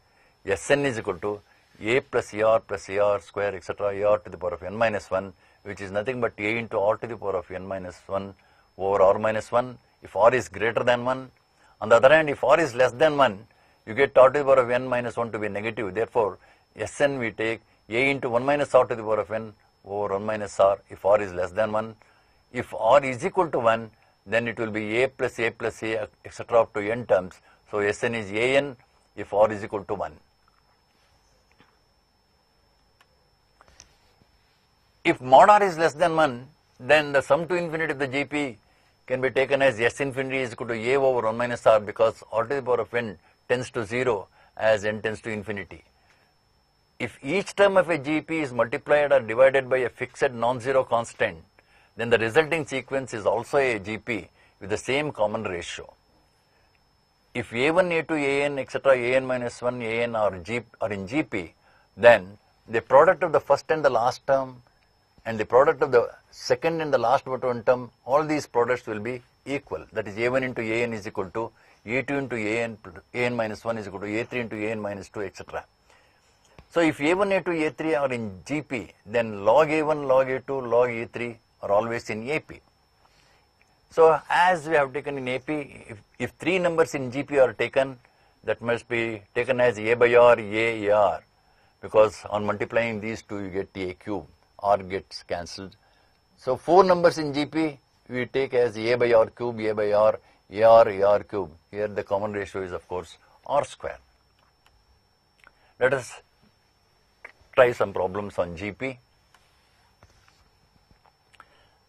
Sn is equal to A plus AR square, etc. AR to the power of n minus 1, which is nothing but A into R to the power of n minus 1 over R minus 1 if R is greater than 1. On the other hand, if R is less than 1, you get R to the power of n minus 1 to be negative. Therefore, Sn we take A into 1 minus R to the power of n over 1 minus R if R is less than 1. If R is equal to 1, then it will be A, etc. up to n terms. So, Sn is An if R is equal to 1. If mod R is less than 1, then the sum to infinity of the GP can be taken as S infinity is equal to A over 1 minus R, because R to the power of n tends to 0 as n tends to infinity. If each term of a GP is multiplied or divided by a fixed non-zero constant, then the resulting sequence is also a GP with the same common ratio. If A1, A2, An, etc., An minus 1, An are in GP, then the product of the first and the last term and the product of the second and the last one term, all these products will be equal. That is A1 into An is equal to A2 into An minus 1 is equal to A3 into An minus 2, etc. So if A1, A2, A3 are in GP, then log A1, log A2, log A3 are always in AP. So as we have taken in AP, if three numbers in GP are taken, that must be taken as A by R, A, AR, because on multiplying these two you get A cube, R gets cancelled. So four numbers in GP we take as A by R cube, A by R, AR cube. Here the common ratio is of course R square. Let us try some problems on GP.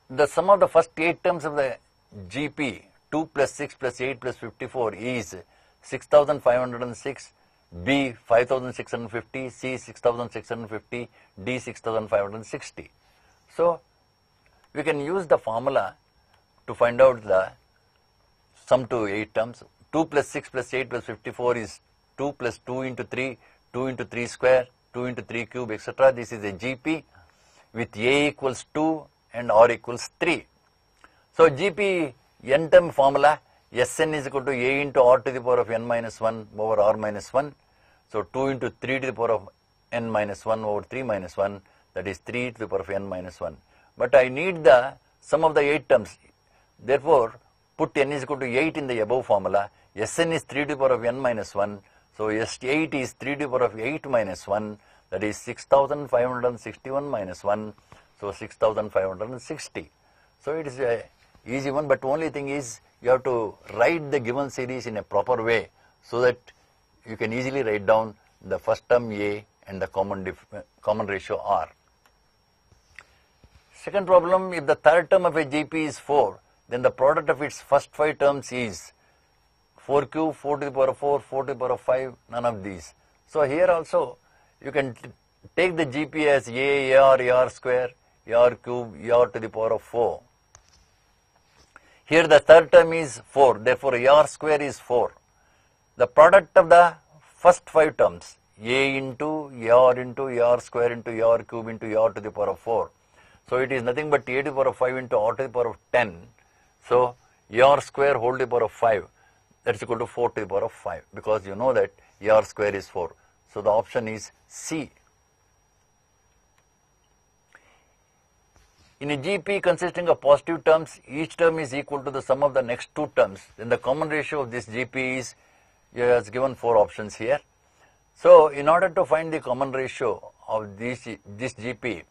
The sum of the first 8 terms of the GP, 2 plus 6 plus 8 plus 54 is 6506, B 5650, C 6650, D 6560. So we can use the formula to find out the sum to 8 terms. 2 plus 6 plus 8 plus 54 is 2 plus 2 into 3, 2 into 3 square, 2 into 3 cube, etc. This is a GP with A equals 2 and R equals 3. So GP n term formula, Sn is equal to A into R to the power of n minus 1 over R minus 1. So 2 into 3 to the power of n minus 1 over 3 minus 1, that is 3 to the power of n minus 1. But I need the sum of the 8 terms. Therefore, put n is equal to 8 in the above formula. Sn is 3 to the power of n minus 1. So S8 is 3 to the power of 8 minus 1, that is 6561 minus 1. So 6560. So it is a easy one, but only thing is you have to write the given series in a proper way so that you can easily write down the first term A and the common ratio R. Second problem, if the third term of a GP is 4, then the product of its first 5 terms is 4 cube, 4 to the power of 4, 4 to the power of 5, none of these. So here also you can take the GP as A, AR square, AR cube, AR to the power of 4. Here the third term is 4, therefore AR square is 4. The product of the first 5 terms, A into AR square into AR cube into AR to the power of 4. So it is nothing but A to the power of 5 into R to the power of 10. So AR square whole to the power of 5, that is equal to 4 to the power of 5, because you know that AR square is 4. So the option is C. In a GP consisting of positive terms, each term is equal to the sum of the next 2 terms. Then the common ratio of this GP is, has given 4 options here. So in order to find the common ratio of this GP,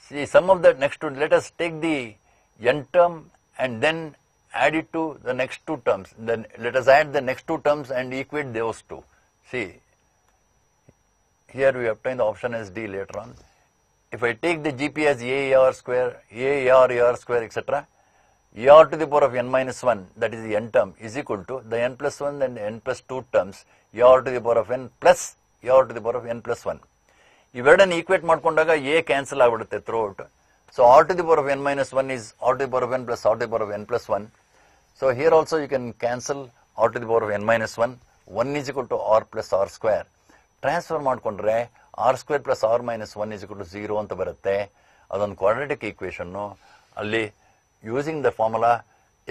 see sum of the next 2, let us take the n term and then add it to the next 2 terms. Then let us add the next 2 terms and equate those 2. See, here we obtain the option as D later on. If I take the GP as AR square, AR square, etc., AR to the power of n minus 1, that is the n term, is equal to the n plus 1 and n plus 2 terms, AR to the power of n plus AR to the power of n plus 1. ಇವೆರಡನ್ನು equate ಮಾಡ್ಕೊಂಡಾಗ A cancel ಆಗಿಬಿಡುತ್ತೆ throughout. So R to the power of n minus 1 is R to the power of n plus R to the power of n plus 1. So here also you can cancel R to the power of n minus 1 1 is equal to r plus r square. Transfer ಮಾಡಿಕೊಂಡ್ರೆ r square plus r minus 1 is equal to 0 ಅಂತ ಬರುತ್ತೆ. ಅದೊಂದು quadratic ಈಕ್ವೇಷನ್ನು. ಅಲ್ಲಿ using the formula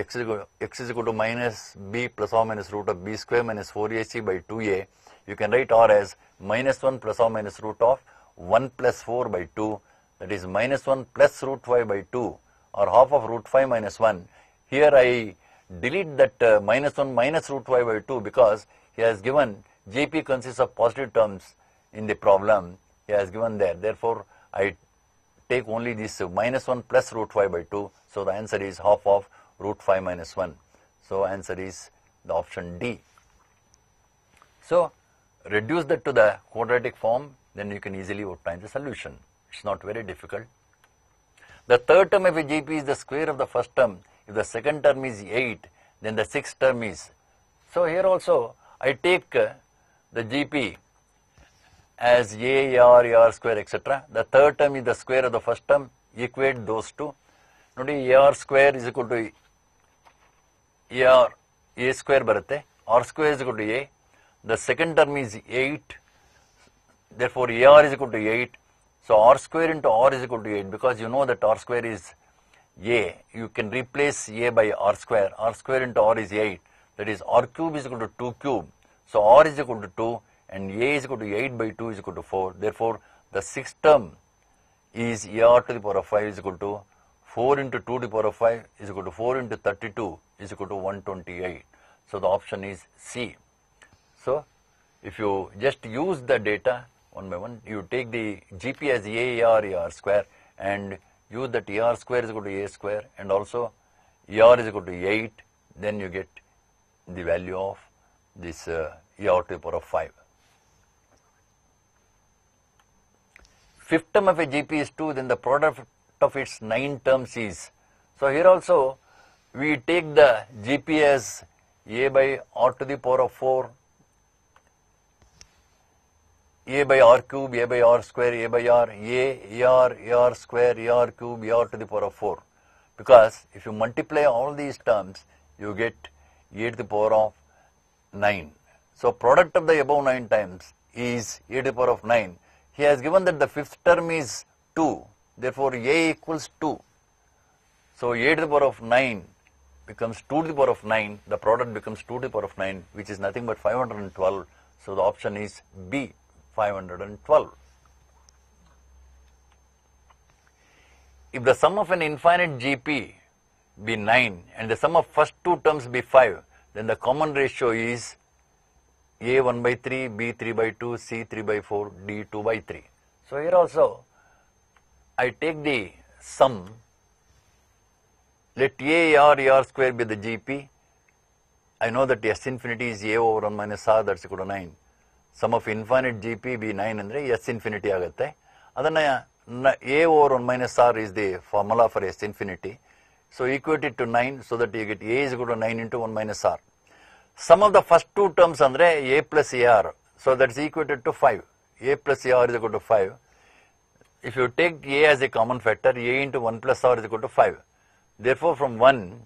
x is equal to minus b plus or minus root of b square minus 4ac by 2a. You can write r as minus 1 plus or minus root of 1 plus 4 by 2. That is minus 1 plus root 5 by 2 or half of root 5 minus 1. Here I delete that minus 1 minus root 5 by 2 because he has given GP consists of positive terms in the problem. He has given there. Therefore, I take only this minus 1 plus root 5 by 2. So the answer is half of root 5 minus 1. So answer is the option D. So reduce that to the quadratic form, then you can easily obtain the solution. It's not very difficult. The third term of a GP is the square of the first term. If the second term is 8, then the sixth term is. So here also I take the GP as A, AR square, etc. The third term is the square of the first term. Equate those two. Nodi AR square is equal to AR, A square baratte. R square is equal to A. The second term is 8. Therefore, AR is equal to 8. So, R square into R is equal to 8. Because you know that R square is A. You can replace A by R square. R square into R is 8. That is, R cube is equal to 2 cube. So, R is equal to 2. And A is equal to 8 by 2 is equal to 4. Therefore, the sixth term is AR to the power of 5 is equal to 4 into 2 to the power of 5 is equal to 4 into 32 is equal to 128. So the option is C. So if you just use the data one by one, you take the GP as AR square and use that AR square is equal to A square and also AR is equal to 8, then you get the value of this AR to the power of 5. Fifth term of a GP is 2, then the product of its 9 terms is. So here also we take the GP as A by R to the power of 4, A by R cube, A by R square, A by R, AR square, AR cube, AR to the power of 4. Because if you multiply all these terms, you get A to the power of 9. So product of the above 9 times is A to the power of 9. He has given that the fifth term is 2. Therefore, A equals 2. So, A to the power of 9 becomes 2 to the power of 9. The product becomes 2 to the power of 9, which is nothing but 512. So, the option is B, 512. If the sum of an infinite GP be 9 and the sum of first two terms be 5, then the common ratio is A 1 by 3, B 3 by 2, C 3 by 4, D 2 by 3. So here also I take the sum. Let AR square be the GP. I know that S infinity is A over 1 minus R, that's equal to 9. Sum of infinite GP be 9 andre S infinity agatte. Adanna A over 1 minus R is the formula for S infinity. So equate it to 9 so that you get A is equal to 9 into 1 minus R. Sum of the first two terms andre A plus AR. So that's equated to 5. A plus AR is equal to 5. If you take A as a common factor, A into 1 plus R is equal to 5. Therefore, from 1,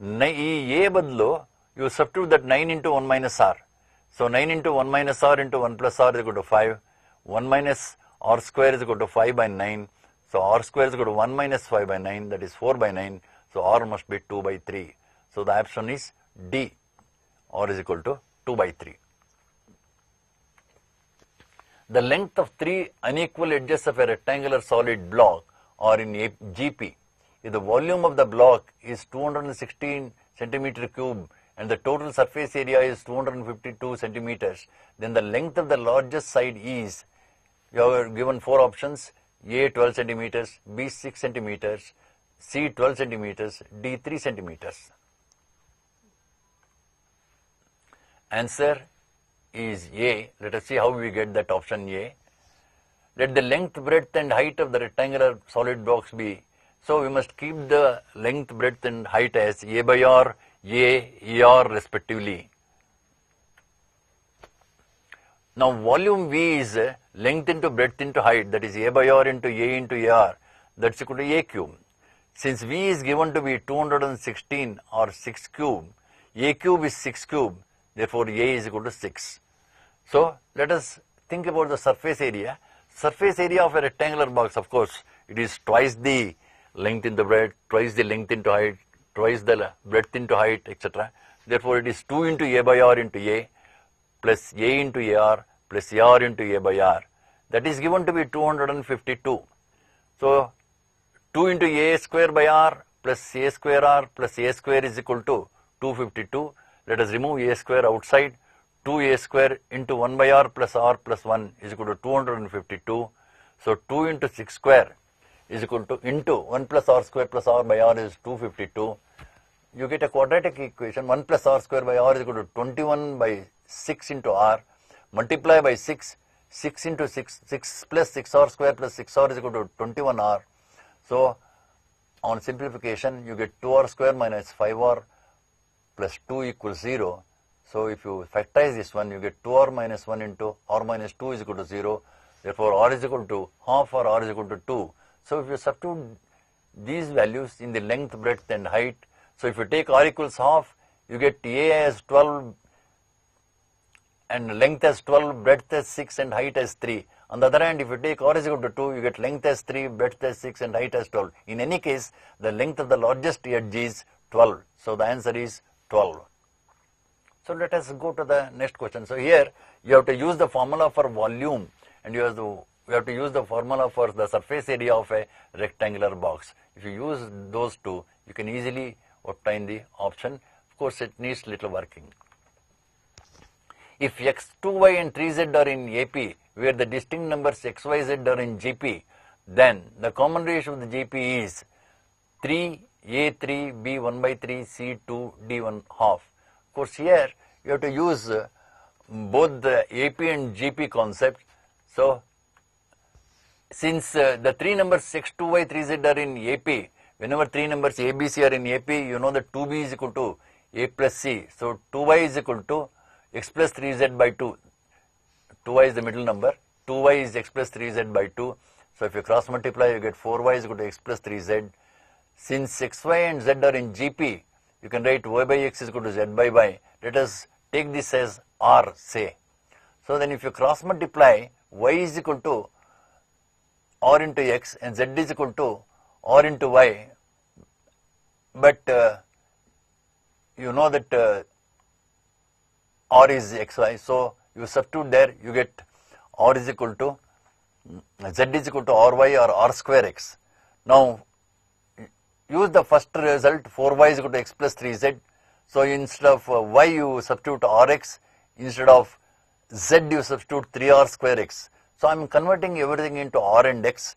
A badlo, you substitute that 9 into 1 minus R. So 9 into 1 minus R into 1 plus R is equal to 5. 1 minus R square is equal to 5 by 9. So R square is equal to 1 minus 5 by 9, that is 4 by 9. So R must be 2 by 3. So the option is D. R is equal to 2 by 3. The length of three unequal edges of a rectangular solid block are in a GP. If the volume of the block is 216 centimeter cube and the total surface area is 252 centimeters, then the length of the largest side is, you are given 4 options, A 12 centimeters, B 6 centimeters, C 12 centimeters, D 3 centimeters. Answer is A. Let us see how we get that option A. Let the length, breadth and height of the rectangular solid blocks be. So we must keep the length, breadth and height as A by R, A, AR respectively. Now volume V is length into breadth into height, that is A by R into A into AR, that's equal to A cube. Since V is given to be 216 or 6 cube, A cube is 6 cube, Therefore, A is equal to 6. So, let us think about the surface area. Surface area of a rectangular box, of course, it is twice the length into breadth, twice the length into height, twice the breadth into height, etc. Therefore, it is 2 into A by R into A plus A into AR plus AR into A by R. That is given to be 252. So, 2 into A square by R plus A square R plus A square is equal to 252. Let us remove A square outside. 2A square into 1 by R plus 1 is equal to 252. So, 2 into 6 square is equal to into 1 plus R square plus R by R is 252. You get a quadratic equation. 1 plus R square by R is equal to 21 by 6 into R. Multiply by 6. 6 into 6. 6 plus 6R square plus 6R is equal to 21R. So, on simplification, you get 2R square minus 5R plus 2 equals 0. So, if you factorize this one, you get 2R minus 1 into R minus 2 is equal to 0. Therefore, R is equal to half or R is equal to 2. So, if you substitute these values in the length, breadth and height, so if you take R equals half, you get A as 12 and length as 12, breadth as 6 and height as 3. On the other hand, if you take R is equal to 2, you get length as 3, breadth as 6 and height as 12. In any case, the length of the largest edge is 12. So, the answer is 12. So, let us go to the next question. So, here you have to use the formula for volume and you have to use the formula for the surface area of a rectangular box. If you use those two, you can easily obtain the option. Of course, it needs little working. If x, 2y and 3z are in AP, where the distinct numbers x, y, z are in GP, then the common ratio of the GP is 3, A3, B 1 by 3, C2, D 1 half. Of course, here you have to use both the AP and GP concept. So, since the three numbers x, 2y, 3z are in AP, whenever three numbers ABC are in AP, you know that 2b is equal to A plus C. So, 2y is equal to x plus 3z by 2. 2y is the middle number. 2y is x plus 3z by 2. So, if you cross multiply, you get 4y is equal to x plus 3z. Since x, y and z are in GP, you can write y by x is equal to z by y. Let us take this as R, say. So, then if you cross multiply, y is equal to R into x and z is equal to R into y. But you know that R is xy. So, you substitute there, you get R is equal to z is equal to ry or r square x. Now, use the first result, 4y is equal to x plus 3z. So, instead of y you substitute rx, instead of z you substitute 3r square x. So, I am converting everything into r and x.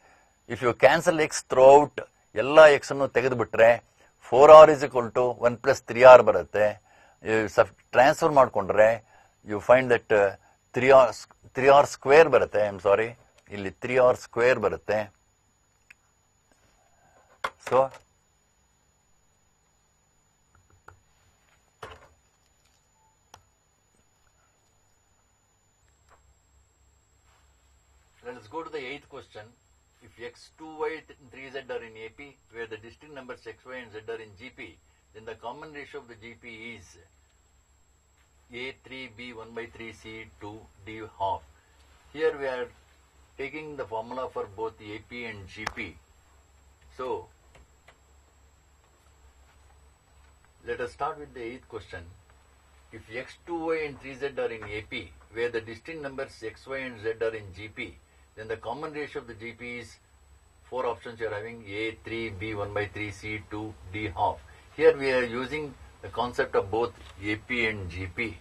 If you cancel x throughout, ella x annu ತೆಗೆದುಬಿಟ್ರೆ 4r is equal to 1 plus 3r ಬರುತ್ತೆ. Transfer ಮಾಡ್ಕೊಂಡ್ರೆ you find that 3r square ಬರುತ್ತೆ. I am sorry, ಇಲ್ಲಿ 3r square ಬರುತ್ತೆ. So, let us go to the 8th question. If x, 2y, 3z are in AP, where the distinct numbers x, y and z are in GP, then the common ratio of the GP is A3, B 1 by 3, C 2, D half. Here we are taking the formula for both AP and GP. So, let us start with the 8th question. If x, 2y and 3z are in AP, where the distinct numbers x, y and z are in GP, then the common ratio of the GP is 4 options you are having A, 3, B 1 by 3, C 2, D half. Here we are using the concept of both AP and GP.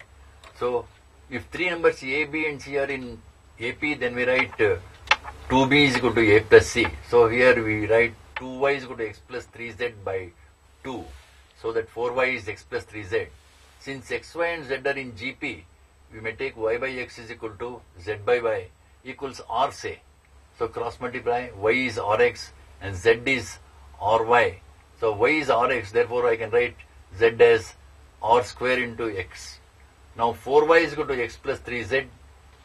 So, if three numbers A, B and C are in AP, then we write 2b is equal to A plus C. So, here we write 2y is equal to x plus 3z by 2. So, that 4y is x plus 3z. Since x, y and z are in GP, we may take y by x is equal to z by y equals r, say. So, cross multiply, y is rx and z is ry. So, y is rx, therefore, I can write z as r square into x. Now, 4y is equal to x plus 3z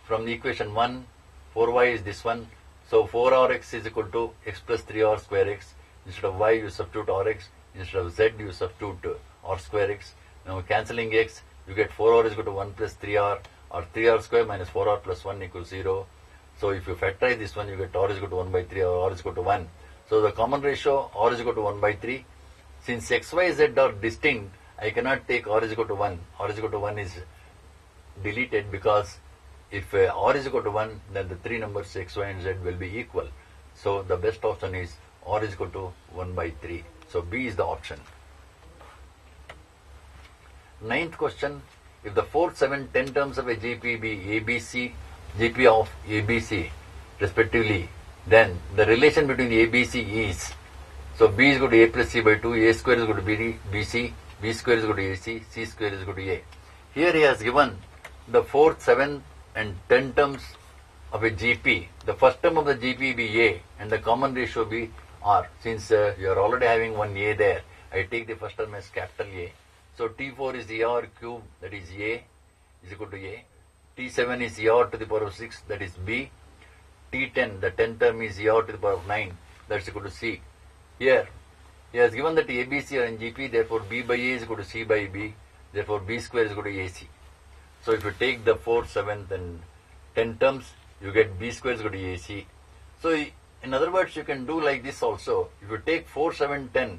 from the equation 1, 4y is this one. So, 4rx is equal to x plus 3r square x. Instead of y, you substitute rx. Instead of z, you substitute r square x. Now, cancelling x, you get 4r is equal to 1 plus 3r, or 3r square minus 4r plus 1 equals 0. So if you factorize this one, you get r is equal to 1 by 3 or r is equal to 1. So the common ratio r is equal to 1 by 3. Since x, y, z are distinct, I cannot take r is equal to 1. R is equal to 1 is deleted, because if r is equal to 1, then the three numbers x, y and z will be equal. So the best option is r is equal to 1 by 3. So B is the option. Ninth question, if the 4, 7, 10 terms of a GP be ABC, GP of ABC respectively, then the relation between the ABC is, so B is equal to A plus C by 2, A square is equal to BC, B square is equal to AC, C square is equal to A. Here he has given the 4, 7 and 10 terms of a GP. The first term of the GP be A and the common ratio be R. Since you are already having one A there, I take the first term as capital A. So T4 is the R cube, that is A, is equal to A. T7 is R to the power of 6, that is B. T10, the 10th term is R to the power of 9, that is equal to C. Here, he has given that ABC are in GP, therefore B by A is equal to C by B, therefore B square is equal to AC. So if you take the 4, 7 and 10 terms, you get B square is equal to AC. So in other words, you can do like this also. If you take 4, 7, 10,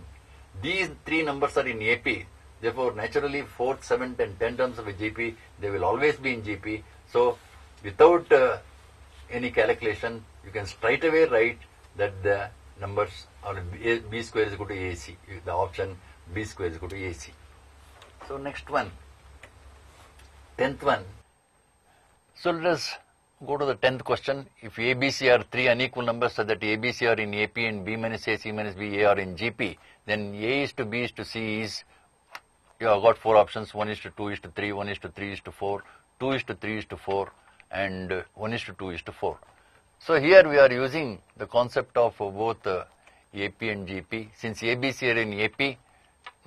these three numbers are in AP. Therefore, naturally, 4, 7, 10 terms of a GP, they will always be in GP. So, without any calculation, you can straight away write that the numbers are B square is equal to AC. The option B square is equal to AC. So, next one, 10th one. So, let us go to the 10th question. If ABC are three unequal numbers, so that ABC are in AP and B minus A, C minus B, A are in GP, then A is to B is to C is, you have got four options, 1 is to 2 is to 3, 1 is to 3 is to 4, 2 is to 3 is to 4, and 1 is to 2 is to 4. So here we are using the concept of both AP and GP. Since ABC are in AP,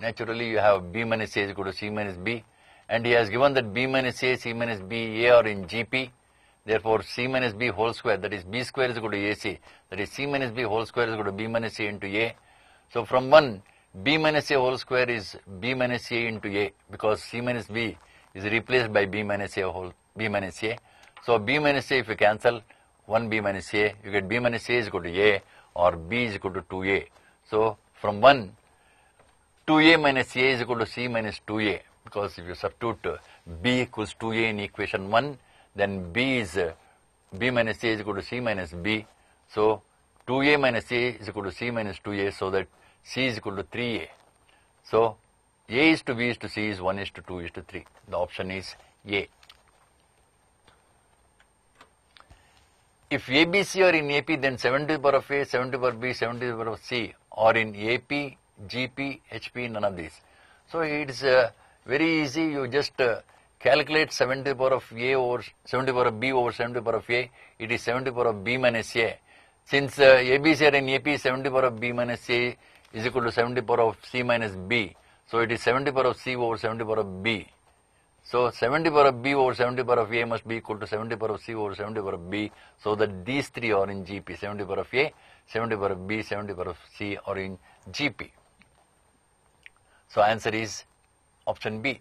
naturally you have B minus A is equal to C minus B, and he has given that B minus A, C minus B, A are in GP. Therefore, C minus B whole square, that is B square is equal to AC, that is C minus B whole square is equal to B minus A into A. So from 1, B minus A whole square is B minus A into A, because C minus B is replaced by B minus A whole, B minus A. So B minus A, if you cancel 1 B minus A, you get B minus A is equal to A, or B is equal to 2A. So from 1, 2A minus A is equal to C minus 2A, because if you substitute B equals 2A in equation 1, then B is B minus A is equal to C minus B. So 2A minus A is equal to C minus 2A, so that C is equal to 3A. So A is to B is to C is 1 is to 2 is to 3. The option is A. If ABC are in AP, then 7 to the power of A, 7 to the power of B, 7 to the power of C are in AP, GP, HP, none of these. So it is very easy. You just calculate 7 to the power of A over 7 to the power of B over 7 to the power of A. It is 7 to the power of B minus A. Since ABC are in AP, 7 to the power of B minus A is equal to 7 to the power of C minus B. So it is 7 to the power of C over 7 to the power of B. So 7 to the power of B over 7 to the power of A must be equal to 7 to the power of C over 7 to the power of B. So that these three are in GP. 7 to the power of A, 7 to the power of B, 7 to the power of C are in GP. So answer is option B.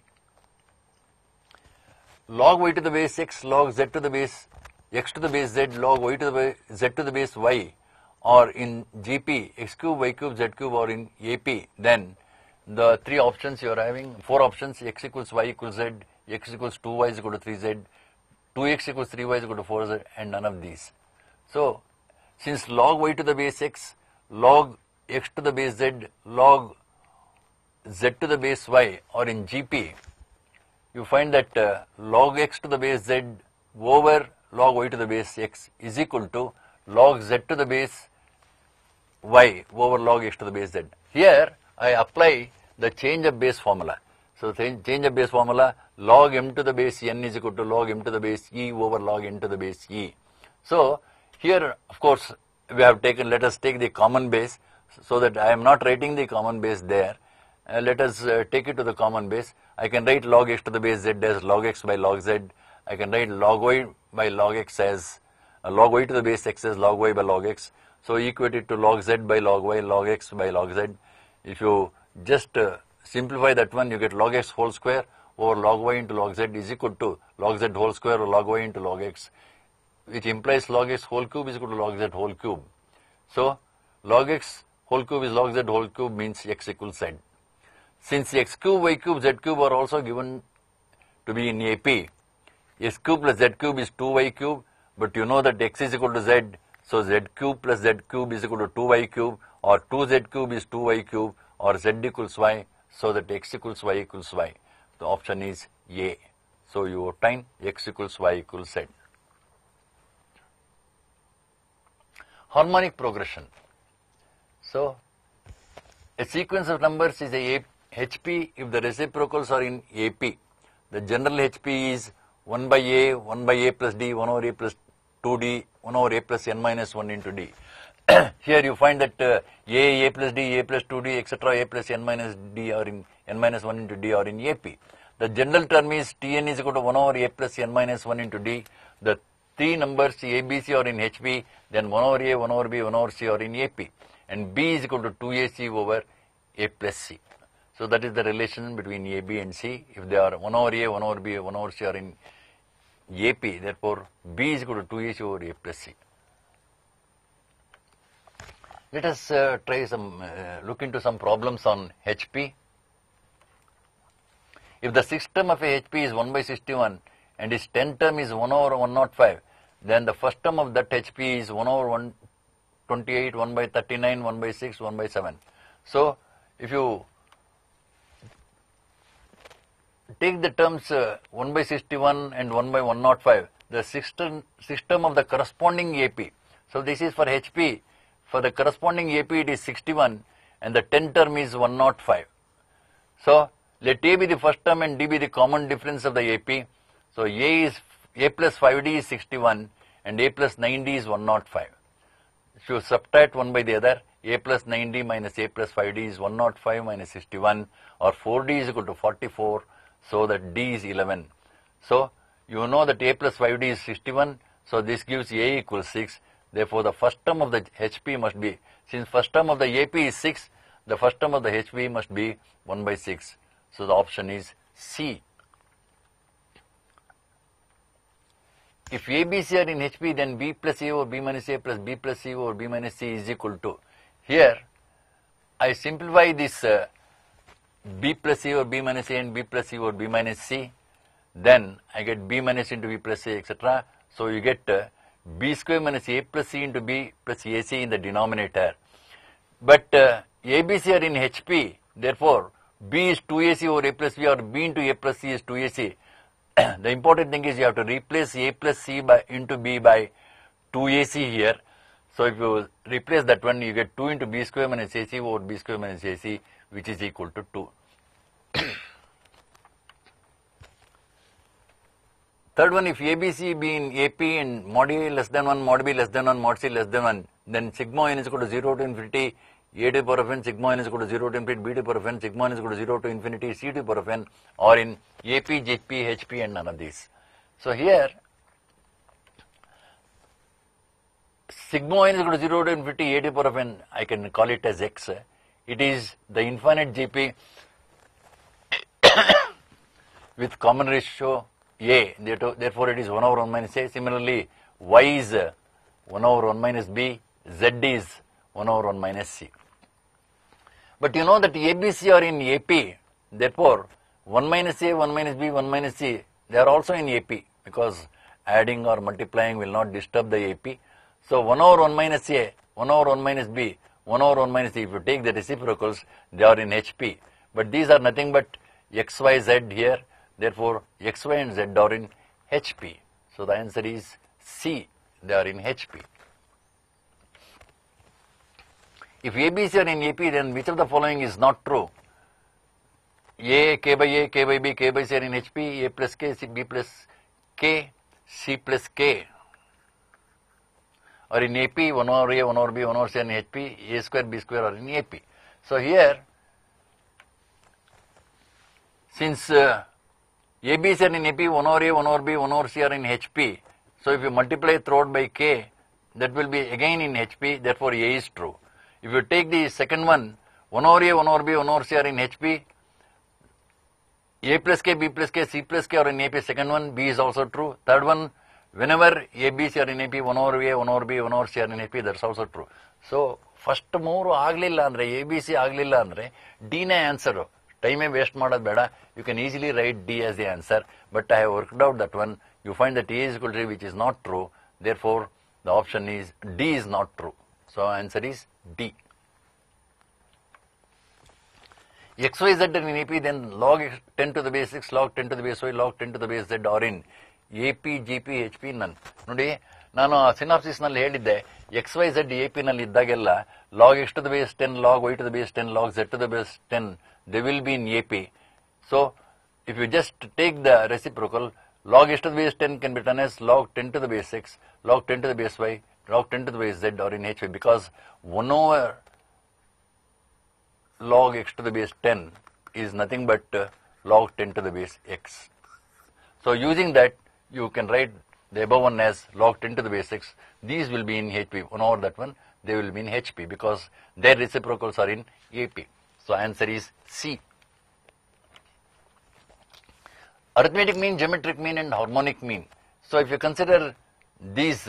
Log y to the base x, log z to the base x to the base z, log y to the base z to the base y or in GP, x cube, y cube, z cube or in AP, then the three options you are having, four options, x equals y equals z, x equals 2y is equal to 3z, 2x equals 3y is equal to 4z, and none of these. So, since log y to the base x, log x to the base z, log z to the base y or in GP, you find that log x to the base z over log y to the base x is equal to log z to the base y over log x to the base z. Here I apply the change of base formula. So change of base formula, log m to the base n is equal to log m to the base e over log n to the base e. So here of course we have taken, let us take the common base, so that I am not writing the common base there. Let us take it to the common base. I can write log x to the base z as log x by log z. I can write log y by log x as log y to the base x as log y by log x. So equate it to log z by log y, log x by log z. If you just simplify that one, you get log x whole square over log y into log z is equal to log z whole square or log y into log x, which implies log x whole cube is equal to log z whole cube. So, log x whole cube is log z whole cube means x equals z. Since x cube, y cube, z cube are also given to be in AP, x cube plus z cube is 2y cube, but you know that x is equal to z, so z cube plus z cube is equal to 2y cube, or 2z cube is 2y cube, or z equals y, so that x equals y equals y. The option is A. So you obtain x equals y equals z. Harmonic progression. So a sequence of numbers is a HP if the reciprocals are in AP. The general HP is 1 by A plus D, 1 over A plus 2D, 1 over A plus n minus 1 into D. Here you find that A plus D, A plus 2D, etc., A plus n minus D or in n minus 1 into D or in AP. The general term is Tn is equal to 1 over A plus n minus 1 into D. The three numbers A, B, C are in HP, then 1 over A, 1 over B, 1 over C are in AP. And B is equal to 2AC over A plus C. So that is the relation between A, B and C. If they are 1 over A, 1 over B, 1 over C are in AP, therefore B is equal to 2AC over A plus C. Let us try some, look into some problems on HP. If the sixth term of a HP is 1 by 61 and its 10th term is 1 over 105, then the first term of that HP is 1 over 128, 1 by 39, 1 by 6, 1 by 7. So, if you take the terms 1 by 61 and 1 by 105, the sixth term of the corresponding AP. So, this is for HP. For the corresponding AP, it is 61 and the 10th term is 105. So, let A be the first term and D be the common difference of the AP. So, A plus 5D is 61 and A plus 9D is 105. If you subtract one by the other, A plus 9D minus A plus 5D is 105 minus 61, or 4D is equal to 44, so that D is 11. So, you know that A plus 5D is 61, so this gives A equals 6. Therefore, the first term of the HP must be, since first term of the AP is 6, the first term of the HP must be 1 by 6. So, the option is C. If A, B, C are in HP, then B plus A over B minus A plus B plus C over B minus C is equal to. Here, I simplify this B plus A over B minus A and B plus C over B minus C. Then I get B minus into B plus A, etc. So you get B square minus A plus C into B plus AC in the denominator. But A, B, C are in HP. Therefore, B is 2AC over A plus B, or B into A plus C is 2AC. The important thing is you have to replace A plus C into B by 2AC here. So if you replace that one, you get 2 into B square minus AC over B square minus AC, which is equal to 2. Third one, if ABC be in AP and mod A less than 1, mod B less than 1, mod C less than 1, then sigma n is equal to 0 to infinity, A to the power of n, sigma n is equal to 0 to infinity, B to the power of n, sigma n is equal to 0 to infinity, C to the power of n, or in AP, JP, HP and none of these. So here, sigma n is equal to 0 to infinity, A to the power of n, I can call it as x. It is the infinite JP with common ratio A, therefore it is 1 over 1 minus A. Similarly, Y is 1 over 1 minus B, Z is 1 over 1 minus C. But you know that ABC are in AP, therefore 1 minus A, 1 minus B, 1 minus C, they are also in AP, because adding or multiplying will not disturb the AP. So 1 over 1 minus A, 1 over 1 minus B, 1 over 1 minus C, if you take the reciprocals, they are in HP. But these are nothing but X, Y, Z here. Therefore, X, Y and Z are in HP. So the answer is C, they are in HP. If ABC are in AP, then which of the following is not true? A, K by B, K by C are in HP, A plus K, B plus K, C plus K. Or in AP, 1 over A, 1 over B, 1 over C are in HP, A square, B square are in AP. So here, since ABC are in AP, 1 over A, 1 over B, 1 over C are in HP. So if you multiply throughout by K, that will be again in HP, therefore A is true. If you take the second one, 1 over A, 1 over B, 1 over C are in HP, A plus K, B plus K, C plus K are in AP. Second one, B is also true. Third one, whenever A, B, C are in AP, 1 over A, 1 over B, 1 over C are in AP, that's also true. So, first ಮೂರು ಆಗಲಿಲ್ಲ ಅಂದ್ರೆ A, B, C ಆಗಲಿಲ್ಲ ಅಂದ್ರೆ D ನೇ answer. Time waste ಮಾಡೋದು ಬೇಡ. You can easily write D as the answer. But I have worked out that one. You find that A is equal to 3, which is not true. Therefore, the option is D is not true. So, answer is D. X, Y, Z in AP, then log 10 to the base 6, log 10 to the base Y, log 10 to the base Z are in AP, GP, HP, none. ನೋಡಿ ನಾನು synopsis ನಲ್ಲಿ ಹೇಳಿದ್ದೆ XYZ AP ನಲ್ಲಿ ಇದ್ದಾಗೆಲ್ಲ log x to the base 10, log y to the base 10, log z to the base 10, they will be in AP. So, if you just take the reciprocal, log x to the base 10 can be written as log 10 to the base 6, log 10 to the base y, log 10 to the base z are in HP, because 1 over log x to the base 10 is nothing but log 10 to the base x. So, using that, you can write the above one as log 10 to the base 6. These will be in HP. 1 over that one, they will be in HP because their reciprocals are in AP. So, answer is C. Arithmetic mean, geometric mean and harmonic mean. So, if you consider these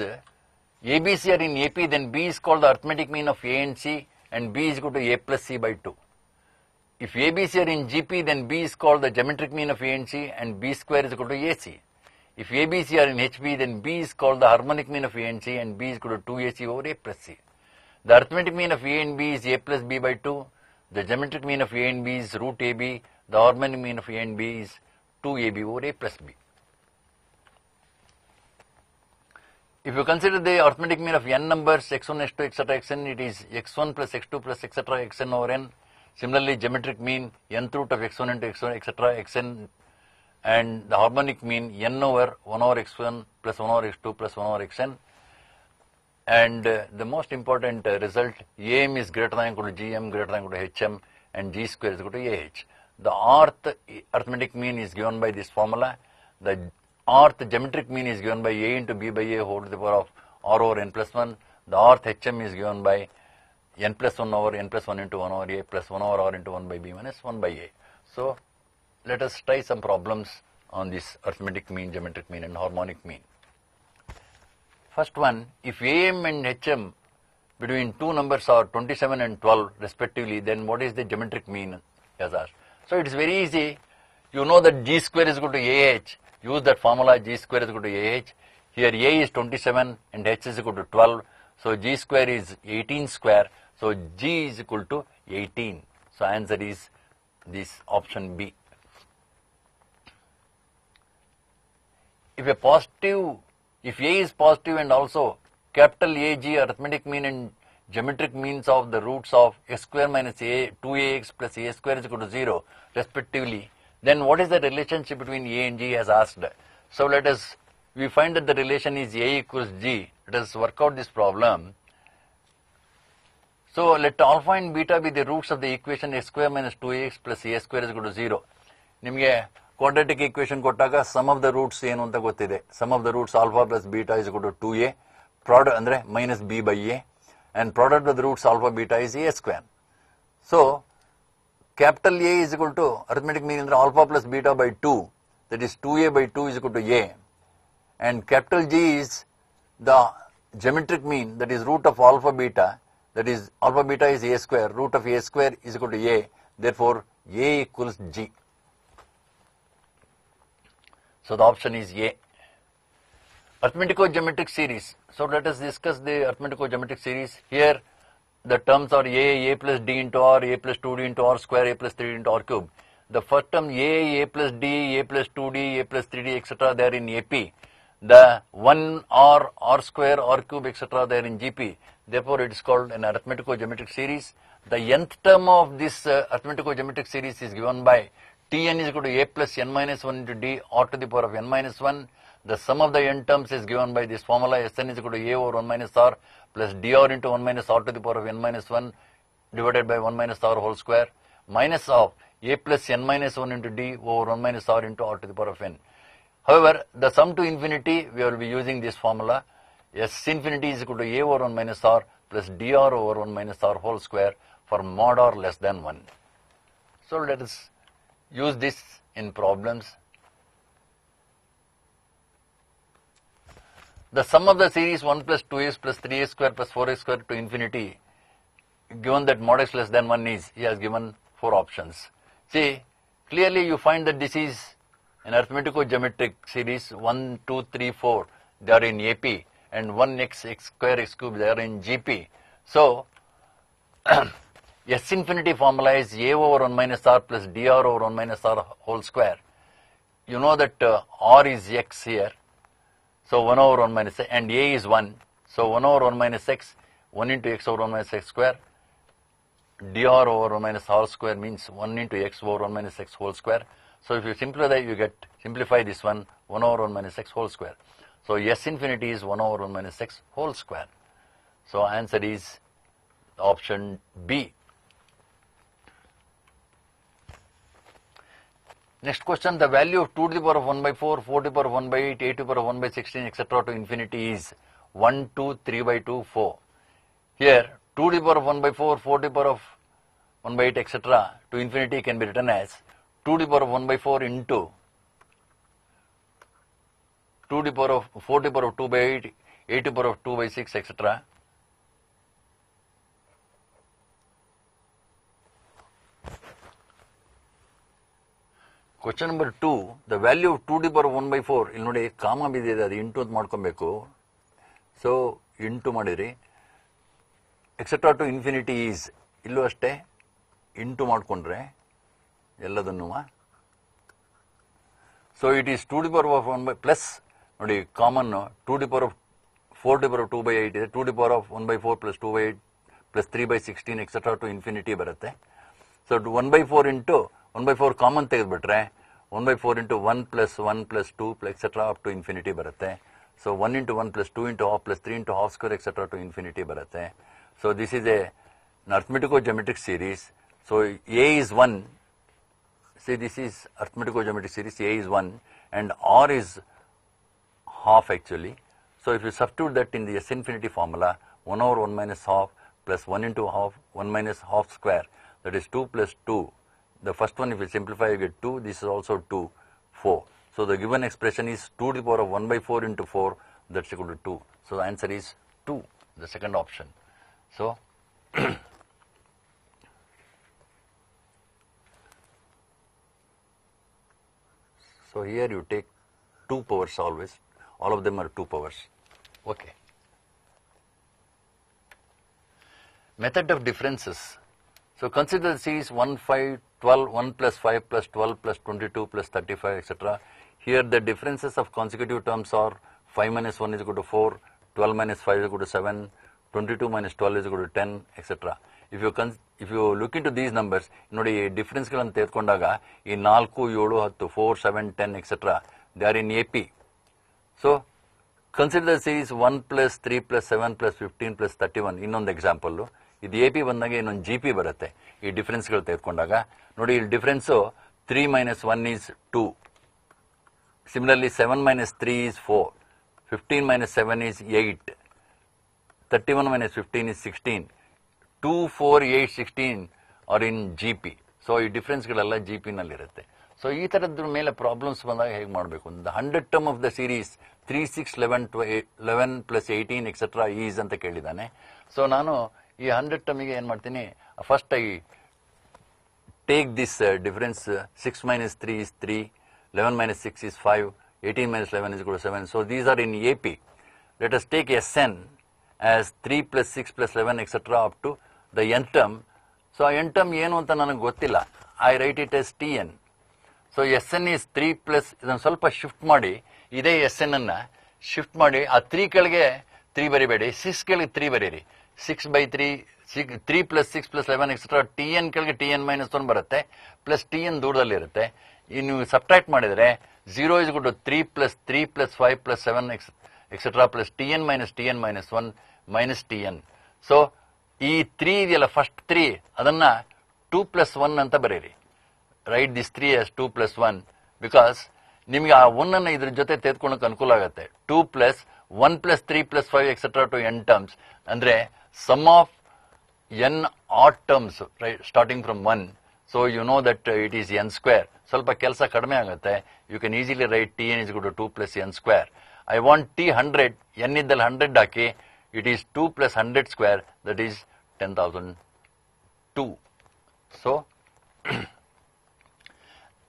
ABC are in AP, then B is called the arithmetic mean of A and C, and B is equal to A plus C by 2. If ABC are in GP, then B is called the geometric mean of A and C, and B square is equal to AC. If ABC are in HB, then B is called the harmonic mean of A and C, and B is equal to 2AC over A plus C. The arithmetic mean of A and B is A plus B by 2. The geometric mean of A and B is root AB. The harmonic mean of A and B is 2AB over A plus B. If you consider the arithmetic mean of n numbers, x1, x2, etc., xn, it is x1 plus x2 plus etc., xn over n. Similarly, geometric mean nth root of x1 into x1, etc., xn, and the harmonic mean n over 1 over x1 plus 1 over x2 plus 1 over xn. And the most important result, am is greater than equal to gm, greater than equal to hm, and g square is equal to ah. The arithmetic mean is given by this formula. The geometric mean is given by a into b by a whole to the power of r over n plus 1. The hm is given by n plus 1 over n plus 1 into 1 over a plus 1 over r into 1 by b minus 1 by a. So, let us try some problems on this arithmetic mean, geometric mean and harmonic mean. First one, if am and hm between two numbers are 27 and 12 respectively, then what is the geometric mean as asked? So, it is very easy. You know that g square is equal to ah. Use that formula, g square is equal to ah. Here a is 27 and h is equal to 12. So, g square is 18 square. So, g is equal to 18. So, answer is this option B. If a is positive and also capital AG arithmetic mean and geometric means of the roots of x square minus 2ax plus a square is equal to 0 respectively, then what is the relationship between a and g as asked? So, we find that the relation is a equals g. Let us work out this problem. So, let alpha and beta be the roots of the equation x square minus 2ax plus a square is equal to 0. ನಿಮಗೆ quadratic equation ಕೊಟ್ಟಾಗ sum of the roots ಏನು ಅಂತ ಗೊತ್ತಿದೆ. Sum of the roots alpha plus beta is equal to 2a, product ಅಂದ್ರೆ minus b by a, and product of the roots alpha beta is a square. So, capital A is equal to arithmetic mean ಅಂದ್ರೆ alpha plus beta by 2, that is 2a by 2 is equal to a, and capital G is the geometric mean, that is root of alpha beta, that is alpha beta is a square, root of a square is equal to a, therefore a equals G. So, the option is A. Arithmetico-geometric series. So, let us discuss the arithmetico-geometric series. Here, the terms are a plus d into r, a plus 2d into r square, a plus 3d into r cube. The first term a plus d, a plus 2d, a plus 3d, etc. they are in AP. The 1r, r square, r cube, etc. they are in GP. Therefore, it is called an arithmetico-geometric series. The nth term of this arithmetico-geometric series is given by Tn is equal to a plus n minus 1 into d r to the power of n minus 1. The sum of the n terms is given by this formula, Sn is equal to a over 1 minus r plus dr into 1 minus r to the power of n minus 1 divided by 1 minus r whole square, minus of a plus n minus 1 into d over 1 minus r into r to the power of n. However, the sum to infinity, we will be using this formula, S infinity is equal to a over 1 minus r plus dr over 1 minus r whole square for mod r less than 1. So, let us use this in problems. The sum of the series 1 plus 2x plus 3x square plus 4x square to infinity, given that mod x less than 1 is, he has given 4 options. See, clearly you find that this is an arithmetico-geometric series 1, 2, 3, 4, they are in AP, and 1x, x square, x cube, they are in GP. So, S infinity formula is A over 1 minus R plus dr over 1 minus R whole square. You know that R is x here. So 1 over 1 minus x, and A is 1. So 1 over 1 minus x, 1 into x over 1 minus x square. Dr over 1 minus R square means 1 into x over 1 minus x whole square. So if you simplify that, you get, simplify this one, 1 over 1 minus x whole square. So S infinity is 1 over 1 minus x whole square. So answer is option B. Next question, the value of 2 to the power of 1 by 4, 4 to the power of 1 by 8, 8 to the power of 1 by 16, etc. to infinity is 1, 2, 3 by 2, 4. Here, 2 to the power of 1 by 4, 4 to the power of 1 by 8, etc. to infinity can be written as 2 to the power of 1 by 4 into 2 to the power of 4 to the power of 2 by 8, 8 to the power of 2 by 6, etc. Question number 2, the value of 2 to the power of 1 by 4, ಇಲ್ಲಿ ನೋಡಿ ಕಾಮ ಬಿದ್ದಿದೆ, ಅದು into ಅಂತ ಮಾಡ್ಕೊಬೇಕು. So into ಮಾಡಿರಿ, etcetera to infinity is, ಇಲ್ಲೂ ಅಷ್ಟೇ ಇಂಟು ಮಾಡಿಕೊಂಡ್ರೆ ಎಲ್ಲದನ್ನು. So it is 2 to the power of 1 by plus ನೋಡಿ common 2 to the power of 4 to the power of 2 by 8 ಇದೆ, 2 to the power of 1 by 4 plus 2 by 8 plus 3 by 16 etcetera to infinity ಬರುತ್ತೆ. So 1 by 4 into 1 by 4 common ತೆಗೆದುಬಿಟ್ರೆ 1 by 4 into 1 plus 1 plus 2 etc. up to infinity ಬರುತ್ತೆ. So 1 into 1 plus 2 into half plus 3 into half square etc. to infinity ಬರುತ್ತೆ. So this is an arithmetico-geometric series. So A is 1. See, this is arithmetico-geometric series. A is 1 and R is half actually. So if you substitute that in the S infinity formula, 1 over 1 minus half plus 1 into half, 1 minus half square, that is 2 plus 2. The first one, if you simplify, you get 2. This is also 2, 4. So the given expression is 2 to the power of 1 by 4 into 4. That's equal to 2. So the answer is 2, the second option. So, so here you take 2 powers always. All of them are 2 powers. Okay. Method of differences. So consider the series 1, 5, 12, 1 plus 5 plus 12 plus 22 plus 35, etc. Here the differences of consecutive terms are 5 minus 1 is equal to 4, 12 minus 5 is equal to 7, 22 minus 12 is equal to 10, etc. If you look into these numbers, ನೋಡಿ ಡಿಫರೆನ್ಸ್ಗಳನ್ನು ತೆಗೆದುಕೊಂಡಾಗ ಈ 4, 7, 10, 4, 7, 10, etc. they are in AP. So consider the series 1 plus 3 plus 7 plus 15 plus 31. ಇನ್ನೊಂದು example, ಇದು AP ಬಂದಾಗ ಇನ್ನೊಂದು GP ಬರುತ್ತೆ ಈ ಡಿಫರೆನ್ಸ್ಗಳು ತೆಗೆದುಕೊಂಡಾಗ. ನೋಡಿ ಇಲ್ಲಿ difference 3 minus 1 is 2. Similarly 7 minus 3 is 4. 15 minus 7 is 8. 31 minus 15 is 16. 2, 4, 8, 16 are in GP. So ಈ ಡಿಫರೆನ್ಸ್ಗಳೆಲ್ಲ GP ನಲ್ಲಿರುತ್ತೆ. ಸೊ ಈ ಥರದ್ರ ಮೇಲೆ ಪ್ರಾಬ್ಲಮ್ಸ್ ಬಂದಾಗ ಹೇಗೆ ಮಾಡಬೇಕು ಅಂತ, 100 term of the series 3, 6, 11 plus 18 etc. is ಅಂತ ಕೇಳಿದ್ದಾನೆ. ಸೊ ನಾನು ಈ 100 termಗೆ ಏನು ಮಾಡ್ತೀನಿ, first I take this difference, 6 minus 3 is 3, 11 minus 6 is 5, 18 minus 11 is equal to 7. So these are in AP. Let us take Sn as 3 plus 6 plus 11 etc. up to the nth term. So nth term ಏನು ಅಂತ ನನಗೆ ಗೊತ್ತಿಲ್ಲ, I write it as Tn. So Sn is 3 plus, ಇದನ್ನು ಸ್ವಲ್ಪ shift ಮಾಡಿ, ಇದೇ Sn ಅನ್ನ shift ಮಾಡಿ ಆ 3 ಕೆಳಗೆ 3 ಬರಿಬೇಡಿ, 6 ಕೆಳಗೆ 3 ಬರೀರಿ. 6 by 3, 3 plus 6 plus 11 etc. Tn ಕೆಳಗೆ Tn minus 1 ಬರುತ್ತೆ, ಪ್ಲಸ್ Tn ದೂರದಲ್ಲಿರುತ್ತೆ. ಇನ್ನು ಸಬ್ಟ್ರಾಕ್ಟ್ ಮಾಡಿದರೆ 0 is equal to 3 plus 3 plus 5 plus 7 etc. plus Tn minus 1 minus Tn. So ಈ 3 ಇದೆಯಲ್ಲ, ಫಸ್ಟ್ 3 ಅದನ್ನ 2 plus 1 ಅಂತ ಬರೀರಿ. Write this 3 as 2 plus 1 because ನಿಮಗೆ ಆ 1 ಅನ್ನ ಇದ್ರ ಜೊತೆ ತೆಗೆದುಕೊಳ್ಳೋಕೆ ಅನುಕೂಲ ಆಗುತ್ತೆ. 2 plus 1 plus 3 plus 5 etc. to n terms ಅಂದ್ರೆ sum of n odd terms, right, starting from 1. So you know that it is n square. ಸ್ವಲ್ಪ ಕೆಲಸ ಕಡಿಮೆ ಆಗುತ್ತೆ. You can easily write Tn is equal to 2 plus n square. I want T 100, n ಇದ್ದಲ್ಲಿ 100 ಹಾಕಿ, it is 2 plus 100 square, that is 10,002. So,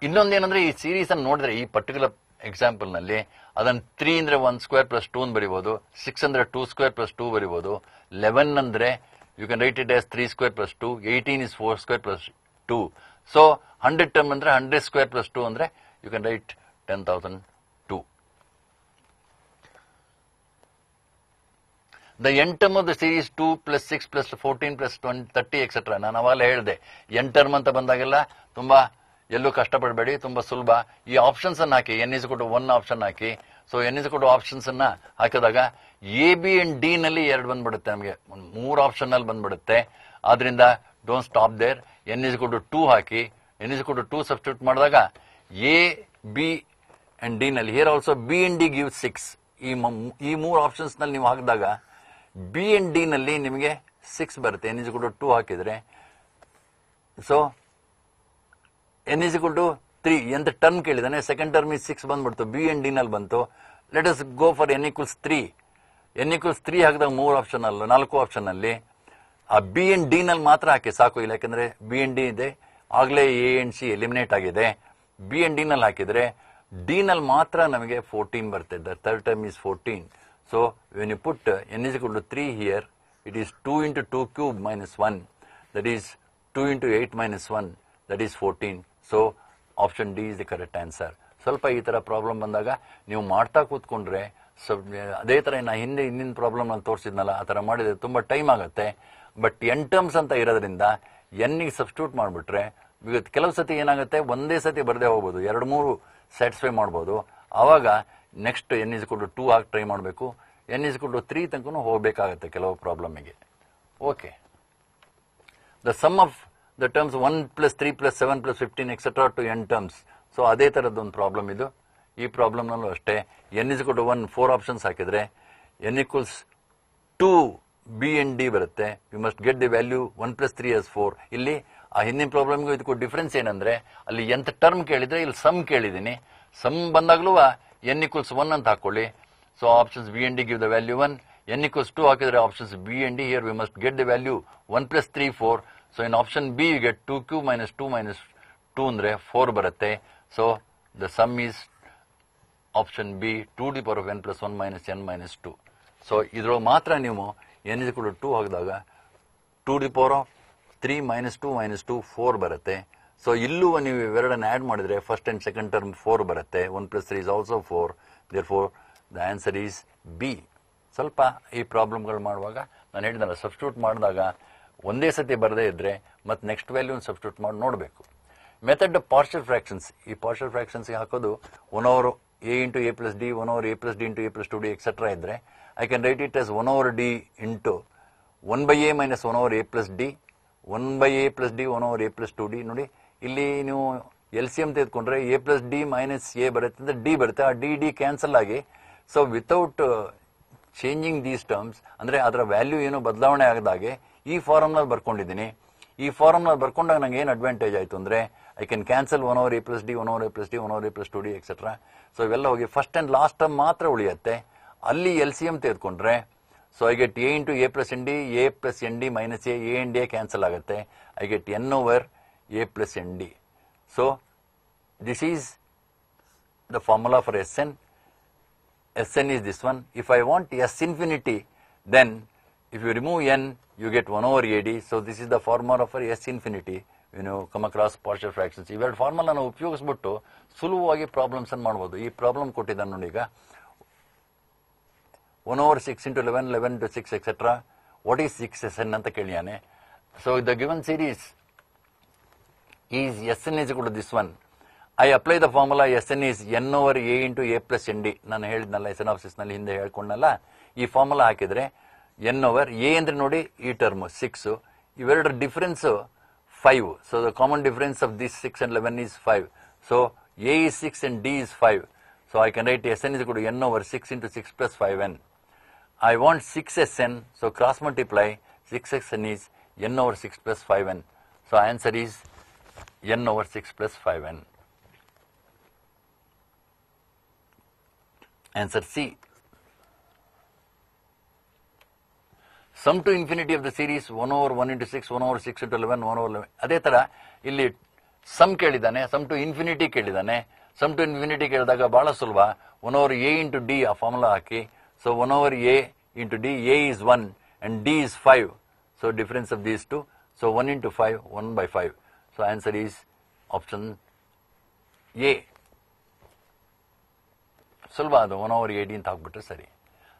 ಇನ್ನೊಂದೇನಂದ್ರೆ ಈ series ಅನ್ನು ನೋಡಿದ್ರೆ ಈ particular example ನಲ್ಲಿ ಅದನ್ನ 3 ಅಂದ್ರೆ 1 ಸ್ಕ್ವೇರ್ ಪ್ಲಸ್ 2 ಅಂತ ಬರೀಬಹುದು, 6 ಅಂದ್ರೆ 2 ಸ್ಕ್ವೇರ್ ಪ್ಲಸ್ 2 ಬರೀಬಹುದು, 11 ಅಂದ್ರೆ you can write it as 3 square plus 2, 18 is 4 square plus 2. So 100 term ಅಂದ್ರೆ 100 square plus 2 ಅಂದ್ರೆ you can write 10,002. The n term of the series 2 plus 6 plus 14 plus 20, 30 etc. ನಾನು ಅವಾಗಲೇ ಹೇಳಿದೆ n term ಅಂತ ಬಂದಾಗೆಲ್ಲ ತುಂಬಾ ಎಲ್ಲೂ ಕಷ್ಟಪಡಬೇಡಿ, ತುಂಬಾ ಸುಲಭ. ಈ ಆಪ್ಷನ್ಸ್ ಅನ್ನು ಹಾಕಿ, n is equal to 1 option hockey. So n is equal to options ಅನ್ನ ಹಾಕಿದಾಗ ಎ ಬಿ ಅಂಡ್ ಡಿ ನಲ್ಲಿ 2 ಬಂದ್ಬಿಡುತ್ತೆ, ನಮಗೆ 3 ಆಪ್ಷನ್ ನಲ್ಲಿ ಬಂದ್ಬಿಡುತ್ತೆ. ಆದ್ರಿಂದ don't stop there. n is equal to 2 ಹಾಕಿ, n is equal to 2 substitute ಮಾಡಿದಾಗ ಎ ಬಿ ಅಂಡ್ ಡಿ ನಲ್ಲಿ, here also B and D give 6. ಈ 3 ಆಪ್ಷನ್ಸ್ ನಲ್ಲಿ ನೀವು ಹಾಕಿದಾಗ ಬಿ ಅಂಡ್ ಡಿ ನಲ್ಲಿ ನಿಮಗೆ 6 ಬರುತ್ತೆ. n is equal to 2 ಹಾಕಿದ್ರೆ, so n is equal to 3 ಎಂತ ಟರ್ಮ್ ಕೇಳಿದಾನೆ, ಸೆಕೆಂಡ್ ಟರ್ಮ್ is 6 ಬಂದ್ಬಿಡ್ತು, ಬಿ ಅಂಡ್ ಡಿ ನಲ್ಲಿ ಬಂತು. Let us go for n equals 3. n equals 3 ಹಾಕಿದಾಗ 3 ಆಪ್ಷನ್ ಅಲ್ಲ 4 ಆಪ್ಷನ್ ಅಲ್ಲಿ ಆ ಬಿ ಅಂಡ್ ಡಿ ನಲ್ಲಿ ಮಾತ್ರ ಹಾಕಿ ಸಾಕು. ಇಲ್ಲ, ಯಾಕಂದ್ರೆ ಬಿ ಅಂಡ್ ಡಿ ಇದೆ, ಆಗ್ಲೇ ಎ ಅಂಡ್ ಸಿ ಎಲಿಮಿನೇಟ್ ಆಗಿದೆ. ಬಿ ಅಂಡ್ ಡಿ ನಲ್ಲಿ ಹಾಕಿದ್ರೆ ಡಿ ನಲ್ಲಿ ಮಾತ್ರ ನಮಗೆ 14 ಬರುತ್ತೆ. The third term is 14. So when you put n is equal to 3 here, it is 2 into 2 cube minus 1, that is 2 into 8 minus 1, that is 14. So option D is the correct answer. ಸ್ವಲ್ಪ ಈ ತರ problem ಬಂದಾಗ ನೀವು ಮಾಡ್ತಾ ಕೂತ್ಕೊಂಡ್ರೆ, ಅದೇ ತರ ನಾ ಹಿಂದಿನ ಪ್ರಾಬ್ಲಮ್ ನಲ್ಲಿ ತೋರಿಸಿದ್ನಲ್ಲ ಆ ತರ ಮಾಡಿದ್ರೆ ತುಂಬಾ ಟೈಮ್ ಆಗುತ್ತೆ. ಬಟ್ n ಟರ್ಮ್ಸ್ ಅಂತ ಇರೋದ್ರಿಂದ n ಗೆ ಸಬ್ಸ್ಟಿಟ್ಯೂಟ್ ಮಾಡ್ಬಿಟ್ರೆ ಕೆಲವು ಸತಿ ಏನಾಗುತ್ತೆ, ಒಂದೇ ಸತಿ ಬರದೇ ಹೋಗ್ಬೋದು, 2-3 ಸ್ಯಾಟಿಸ್ಫೈ ಮಾಡ್ಬೋದು. ಆವಾಗ next n is equal to 2 ಆಗಿ ಟ್ರೈ ಮಾಡಬೇಕು. n is equal to 3 ತನಕ ಹೋಗ್ಬೇಕಾಗತ್ತೆ ಕೆಲವು ಪ್ರಾಬ್ಲಮ್ಗೆ. Okay, the sum of the terms 1 plus 3 plus 7 plus 15 etc. to n terms. So ಅದೇ ತರದೊಂದು ಪ್ರಾಬ್ಲಮ್ ಇದು. ಈ ಪ್ರಾಬ್ಲಮ್ ನಲ್ಲೂ ಅಷ್ಟೇ n is equal to 1 4 options ಹಾಕಿದ್ರೆ n equals 2 B and D ಬರುತ್ತೆ. You must get the value 1 plus 3 as 4. ಇಲ್ಲಿ ಆ ಹಿಂದಿನ ಪ್ರಾಬ್ಲಮ್ಗೂ ಇದಕ್ಕೂ ಡಿಫರೆನ್ಸ್ ಏನಂದ್ರೆ, ಅಲ್ಲಿ ಎಂತ ಟರ್ಮ್ ಕೇಳಿದ್ರೆ ಇಲ್ಲಿ ಸಮ್ ಕೇಳಿದೀನಿ. ಸಮ್ ಬಂದಾಗ್ಲೂ n equals 1 ಅಂತ ಹಾಕೊಳ್ಳಿ. So options B and D give the value 1. n equals 2 ಹಾಕಿದ್ರೆ options B and D, here we must get the value 1 plus 3 4. So in option B you get 2 cube minus 2 minus 2 ಅಂದ್ರೆ 4 ಬರುತ್ತೆ. So the sum is option B 2 to the power of n plus 1 minus n minus 2. So ಇದ್ರ ಮಾತ್ರ ನೀವು n is equal to 2 ಹಾಕಿದಾಗ 2 to the power of 3 minus 2 minus 2 4 ಬರುತ್ತೆ. So ಇಲ್ಲೂ ನೀವು ಇವೆರಡನ್ನು ಆಡ್ ಮಾಡಿದ್ರೆ ಫಸ್ಟ್ ಅಂಡ್ ಸೆಕೆಂಡ್ ಟರ್ಮ್ 4 ಬರುತ್ತೆ. 1 plus 3 is also 4. Therefore the answer is B. ಸ್ವಲ್ಪ ಈ ಪ್ರಾಬ್ಲಮ್ಗಳು ಮಾಡುವಾಗ ನಾನು ಹೇಳಿದ್ನಲ್ಲ, ಸಬ್ಸ್ಟಿಟ್ಯೂಟ್ ಮಾಡಿದಾಗ ಒಂದೇ ಸತಿ ಬರದೇ ಇದ್ರೆ ಮತ್ತೆ ನೆಕ್ಸ್ಟ್ ವ್ಯಾಲ್ಯೂ ಸಬ್ಸ್ಟಿಟ್ಯೂಟ್ ಮಾಡಿ ನೋಡಬೇಕು. Method of partial fractions. ಈ ಪಾರ್ಷಿಯಲ್ ಫ್ರಾಕ್ಷನ್ಸ್ ಹಾಕೋದು 1 over a into a plus d, 1 over a plus d into a plus 2d etc. ಇದ್ರೆ I can write it as 1 over d into 1 by a minus 1 over a plus d, 1 by a plus d 1 over a plus 2d. ನೋಡಿ, ಇಲ್ಲಿ ನೀವು LCM ತೆಗೆದುಕೊಂಡ್ರೆ a plus d minus a ಬರುತ್ತೆ ಅಂದ್ರೆ d ಬರುತ್ತೆ. ಆ d cancel ಆಗಿ, so without changing these terms ಅಂದ್ರೆ ಅದರ ವ್ಯಾಲ್ಯೂ ಏನು ಬದಲಾವಣೆ ಆಗದಾಗೆ ಈ ಫಾರ್ಮ್ ನಲ್ಲಿ ಬರ್ಕೊಂಡಿದ್ದೀನಿ. ಈ ಫಾರ್ಮ್ ನಲ್ಲಿ ಬರ್ಕೊಂಡಾಗ ನಂಗೆ ಏನು ಅಡ್ವಾಂಟೇಜ್ ಆಯ್ತು ಅಂದ್ರೆ, I can cancel 1 over a plus d, 1 over a plus d, 1 over a plus 2d etcetera. So ಇವೆಲ್ಲ ಹೋಗಿ ಫಸ್ಟ್ ಅಂಡ್ ಲಾಸ್ಟ್ ಟರ್ಮ್ ಮಾತ್ರ ಉಳಿಯುತ್ತೆ. ಅಲ್ಲಿ LCM ತೆಗೆದುಕೊಂಡ್ರೆ, so I get a into a plus nd, a plus nd minus a and a cancel ಆಗುತ್ತೆ. I get n over a plus nd. So this is the formula for Sn. Sn is this one. If I want S infinity, then if you remove n, you get 1 over ad. So this is the formula for S infinity when you come across partial fractions. ಇವೆರಡು formula ನಾವು ಉಪಯೋಗಿಸ್ಬಿಟ್ಟು ಸುಲಭವಾಗಿ problems ಅನ್ನು ಮಾಡಬಹುದು. ಈ problem ಕೊಟ್ಟಿದ್ದಾನೆ ನೋಡಿ, ಈಗ 1 over 6 into 11, 11 to 6 etc. What is 6Sn ಅಂತ ಕೇಳಿಯಾನೆ. So the given series is Sn is equal to this one. I apply the formula Sn is n over a into a plus nd. ನಾನು ಹೇಳಿದ್ನಲ್ಲ ಎಸೆನಾಪ್ಸಿಸ್ ನಲ್ಲಿ ಹಿಂದೆ ಹೇಳ್ಕೊಂಡಲ್ಲ, ಈ formula ಹಾಕಿದ್ರೆ n over a ಅಂದ್ರೆ ನೋಡಿ ಈ ಟರ್ಮ್ 6, ಇವೆರಡರ difference 5. So the common difference of this 6 and 11 is 5. So a is 6 and d is 5. So I can write Sn is equal to n over 6 into 6 plus 5n. I want 6Sn, so cross multiply 6Sn is n over 6 plus 5n. So answer is n over 6 plus 5n. Answer C. Sum to infinity of the series 1 over 1 into 6, 1 over 6 into 11, 1 over 11. ಅದೇ ತರ ಇಲ್ಲಿ sum ಕೇಳಿದಾನೆ, sum to infinity ಕೇಳಿದಾನೆ. Sum to infinity ಕೇಳಿದಾಗ ಬಹಳ ಸುಲಭ, 1 over a into d ಆ formula ಹಾಕಿ. So 1 over a into d, a is 1 and d is 5. So difference of these two. So 1 into 5, 1 by 5. So answer is option A. ಸುಲಭ ಅದು, 1 over a d ಅಂತ ಹಾಕ್ಬಿಟ್ರೆ ಸರಿ.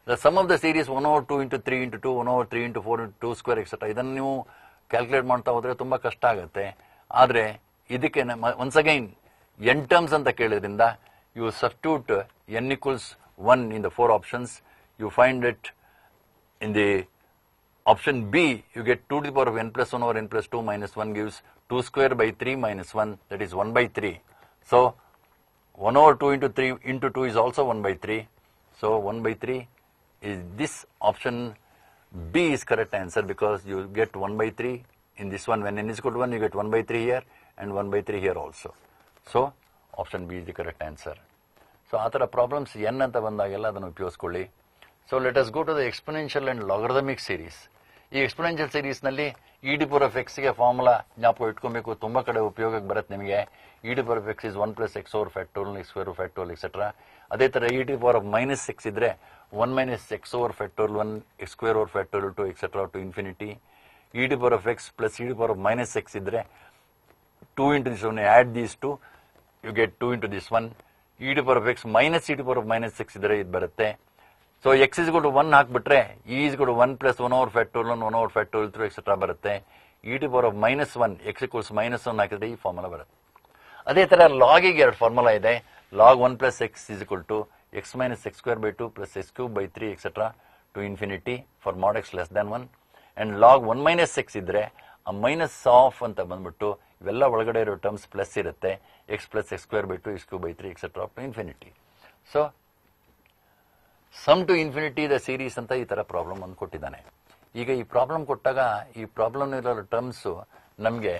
The sum of the series 1 over 2 into 3 into 2, 1 over 3 into 4 into 2 square, etc. ಇದನ್ನು ನೀವು calculate ಮಾಡ್ತಾ ಹೋದ್ರೆ ತುಂಬಾ ಕಷ್ಟ ಆಗುತ್ತೆ. ಆದ್ರೆ ಇದಕ್ಕೆ ಒನ್ಸ್ ಅಗೈನ್ n ಟರ್ಮ್ಸ್ ಅಂತ ಕೇಳಿದ್ರಿಂದ you substitute n equals 1 in the 4 options. You find it in the option B, you get 2 to the power of n plus 1 over n plus 2 minus 1 gives 2 square by 3 minus 1, that is 1 by 3. So 1 over 2 into 3 into 2 is also 1 by 3. So 1 by 3 is this option B is correct answer, because you get 1 by 3 in this one. When n is equal to 1, you get 1 by 3 here and 1 by 3 here also. So option B is the correct answer. So ಆ ಥರ problems n ಅಂತ ಬಂದಾಗೆಲ್ಲ ಅದನ್ನು ಉಪಯೋಗಿಸ್ಕೊಳ್ಳಿ. So let us go to the exponential and logarithmic series. ಈ exponential series ನಲ್ಲಿ e to the power of x ಗೆ formula ಜ್ಞಾಪಕ ಇಟ್ಕೊಬೇಕು, ತುಂಬಾ ಕಡೆ ಉಪಯೋಗಕ್ಕೆ ಬರುತ್ತೆ ನಿಮಗೆ. e to the power of x is 1 plus x over factorial, x square over factorial, etc. ಅದೇ ತರ e to the power of minus x ಇದ್ರೆ 1 minus x over factorial 1, x square over factorial 2, etc. to infinity. e to the power of x plus e to the power of minus x ಇದ್ರೆ 2 into this one, add these two, you get 2 into this one. e to the power of x minus e to the power of minus x ಇದ್ರೆ ಇದು ಬರುತ್ತೆ. So x is equal to 1 ಹಾಕ್ಬಿಟ್ರೆ e is equal to 1 plus 1 over factorial 1, 1 over factorial 3, etc. ಬರುತ್ತೆ. e to the power of minus 1, x equals minus 1 ಹಾಕಿದ್ರೆ ಈ formula ಬರುತ್ತೆ. ಅದೇ ತರ ಲಾಗ್ ಗೆ ಎರಡು ಫಾರ್ಮುಲಾ ಇದೆ. log 1 plus x is equal to x minus x square by 2 plus x cube by 3, etc. to infinity for mod x less than 1. And log 1 minus x ಇದ್ರೆ ಆ ಮೈನಸ್ ಆಫ್ ಅಂತ ಬಂದ್ಬಿಟ್ಟು ಇವೆಲ್ಲ ಒಳಗಡೆ ಇರೋ ಟರ್ಮ್ಸ್ ಪ್ಲಸ್ ಇರುತ್ತೆ. x plus x square by 2, x cube by 3, etc. to infinity. So sum to infinity the series ಅಂತ ಈ ತರ ಪ್ರಾಬ್ಲಮ್ ಒಂದು ಕೊಟ್ಟಿದ್ದಾನೆ. ಈಗ ಈ ಪ್ರಾಬ್ಲಮ್ ಕೊಟ್ಟಾಗ ಈ ಪ್ರಾಬ್ಲಮ್ ಇರೋ ಟರ್ಮ್ಸ್ ನಮಗೆ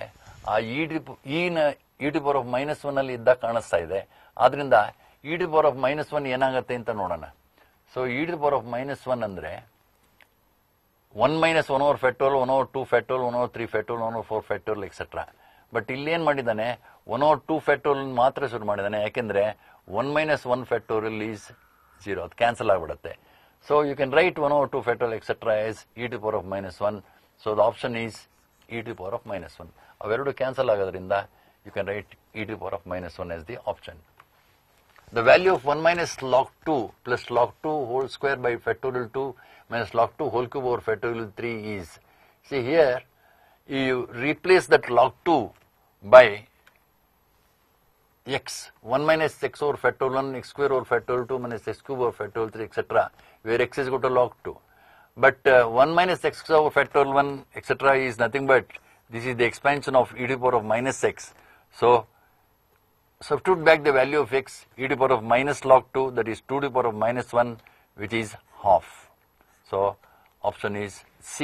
ಆ E to the power of minus 1 ಅಲ್ಲಿ ಇದ್ದಾಗ ಕಾಣಿಸ್ತಾ ಇದೆ. ಆದ್ರಿಂದ E to the power of minus 1 ಏನಾಗುತ್ತೆ ಅಂತ ನೋಡೋಣ. So E to the power of minus 1 ಅಂದ್ರೆ 1 minus 1 over factorial, 1 over 2 factorial, 1 over 3 factorial, 1 over 4 factorial, etc. But ಇಲ್ಲಿ ಏನ್ ಮಾಡಿದ್ದಾನೆ, 1 over 2 factorial ಮಾತ್ರ ಶುರು ಮಾಡಿದ್ದಾನೆ. ಯಾಕೆಂದ್ರೆ 1 minus 1 factorial is 0, ಅದು ಕ್ಯಾನ್ಸಲ್ ಆಗ್ಬಿಡುತ್ತೆ. So you can write 1 over 2 factorial, etc. as e to the power of minus 1. So the option is e to the power of minus 1. ಅವೆರಡು ಕ್ಯಾನ್ಸಲ್ ಆಗೋದ್ರಿಂದ you can write e to the power of minus 1 as the option. The value of 1 minus log 2 plus log 2 whole square by factorial 2 minus log 2 whole cube over factorial 3 is, see here, you replace that log 2 by x, 1 minus x over factorial 1, x square over factorial 2 minus x cube over factorial 3, etc. where x is equal to log 2. But 1 minus x over factorial 1, etc. is nothing but, this is the expansion of e to the power of minus x. So substitute back the value of x, e to the power of minus log 2, that is 2 to the power of minus 1, which is half. So option is C,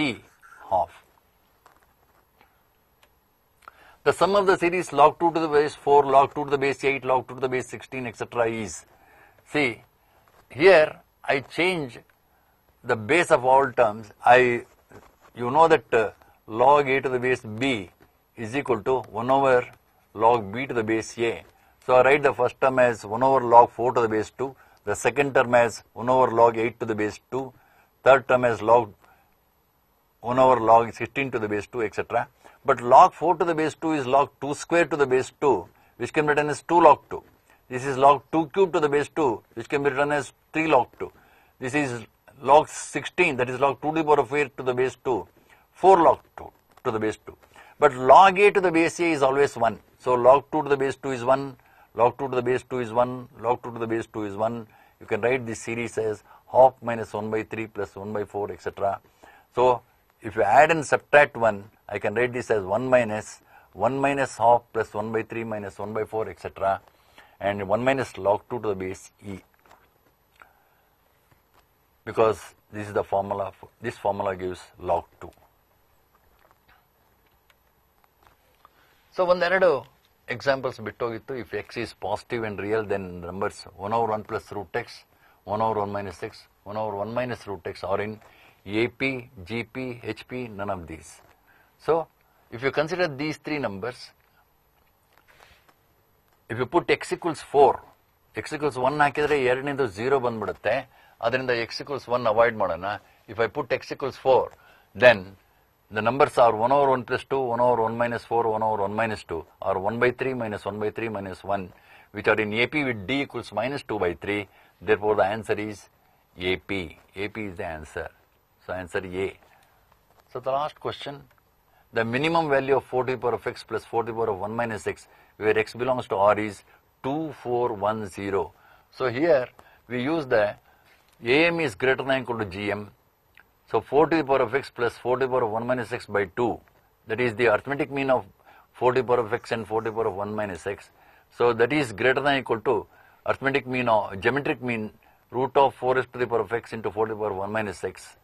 half. The sum of the series log 2 to the base 4, log 2 to the base 8, log 2 to the base 16, etc. is, see, here I change the base of all terms. You know that log a to the base b is equal to 1 over log b to the base a. So I write the first term as 1 over log 4 to the base 2, the second term as 1 over log 8 to the base 2, third term as log 1 over log 16 to the base 2, etc. But log 4 to the base 2 is log 2 square to the base 2, which can be written as 2 log 2. This is log 2 cube to the base 2, which can be written as 3 log 2. This is log 16, that is log 2 to the power of 8 to the base 2, 4 log 2 to the base 2. But log a to the base a is always 1. So log 2 to the base 2 is 1, log 2 to the base 2 is 1, log 2 to the base 2 is 1. You can write this series as half minus 1 by 3 plus 1 by 4, etc. So if you add and subtract 1, I can write this as 1 minus half plus 1 by 3 minus 1 by 4, etc. and 1 minus log 2 to the base e. Because this is the formula, this formula gives log 2. So ಒಂದೆರಡು examples bittogittu. If x is positive and real, then numbers 1 over 1 plus root x, 1 over 1 minus x, 1 over 1 minus root x are in AP, GP, HP, none of these. So, if you consider these three numbers, if you put x equals 4, x equals 1 ಹಾಕಿದ್ರೆ ಎರಡನೇದು 0 ಬಂದ್ಬಿಡುತ್ತೆ. ಅದರಿಂದ x equals 1 avoid ಮಾಡೋಣ. If I put x equals 4, then the numbers are 1 over 1 plus 2, 1 over 1 minus 4, 1 over 1 minus 2, or 1 by 3 minus 1 by 3 minus 1, which are in AP with d equals minus 2 by 3. Therefore, the answer is AP. AP is the answer. So, answer A. So, the last question, the minimum value of 4 to the power of x plus 4 to the power of 1 minus x, where x belongs to R, is 2410. So, here we use the AM is greater than or equal to GM. So, 4 to the power of x plus 4 to the power of 1 minus x by 2, that is the arithmetic mean of 4 to the power of x and 4 to the power of 1 minus x. So, that is greater than or equal to arithmetic mean or geometric mean root of 4 to the power of x into 4 to the power of 1 minus x.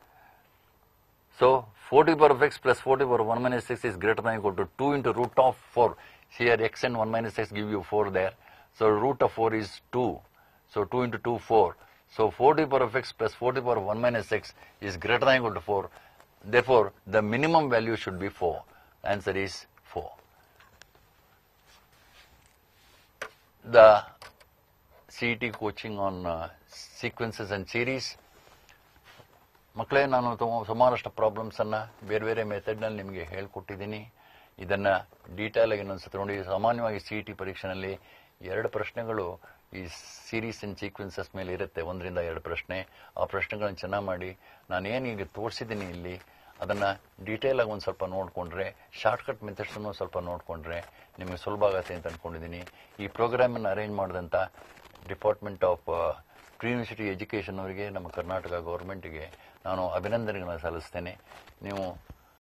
So, 4 to the power of x plus 4 to the power of 1 minus x is greater than or equal to 2 into root of 4. Here x and 1 minus x give you 4 there. So, root of 4 is 2. So, 2 into 2, 4. So, 4 to the power of x plus 4 to the power of 1 minus x is greater than or equal to 4. Therefore, the minimum value should be 4. Answer is 4. The CET coaching on sequences and series. ಮಕ್ಕಳೇ, ನಾನು ಸುಮಾರಷ್ಟು ಪ್ರಾಬ್ಲಮ್ಸನ್ನು ಬೇರೆ ಬೇರೆ ಮೆಥಡ್ನಲ್ಲಿ ನಿಮಗೆ ಹೇಳ್ಕೊಟ್ಟಿದ್ದೀನಿ. ಇದನ್ನು detail ಆಗಿ ಇನ್ನೊಂದ್ಸತಿ ನೋಡಿ. ಸಾಮಾನ್ಯವಾಗಿ CET ಪರೀಕ್ಷೆಯಲ್ಲಿ 2 ಪ್ರಶ್ನೆಗಳು ಈ ಸೀರೀಸ್ ಅಂಡ್ ಸೀಕ್ವೆನ್ಸಸ್ ಮೇಲೆ ಇರುತ್ತೆ, 1 ರಿಂದ 2 ಪ್ರಶ್ನೆ. ಆ ಪ್ರಶ್ನೆಗಳನ್ನು ಚೆನ್ನಾಗಿ ಮಾಡಿ, ನಾನೇನು ಈಗ ತೋರಿಸಿದ್ದೀನಿ ಇಲ್ಲಿ ಅದನ್ನು ಡೀಟೇಲ್ ಆಗಿ ಒಂದು ಸ್ವಲ್ಪ ನೋಡಿಕೊಂಡ್ರೆ, ಶಾರ್ಟ್ಕಟ್ ಮೆಥಡ್ಸನ್ನು ಸ್ವಲ್ಪ ನೋಡಿಕೊಂಡ್ರೆ ನಿಮಗೆ ಸುಲಭ ಆಗುತ್ತೆ ಅಂತ ಅಂದ್ಕೊಂಡಿದ್ದೀನಿ. ಈ ಪ್ರೋಗ್ರಾಮನ್ನು ಅರೇಂಜ್ ಮಾಡಿದಂಥ department of pre university education ಅವರಿಗೆ, ನಮ್ಮ ಕರ್ನಾಟಕ ಗೌರ್ಮೆಂಟಿಗೆ ನಾನು ಅಭಿನಂದನೆಗಳನ್ನು ಸಲ್ಲಿಸ್ತೇನೆ. ನೀವು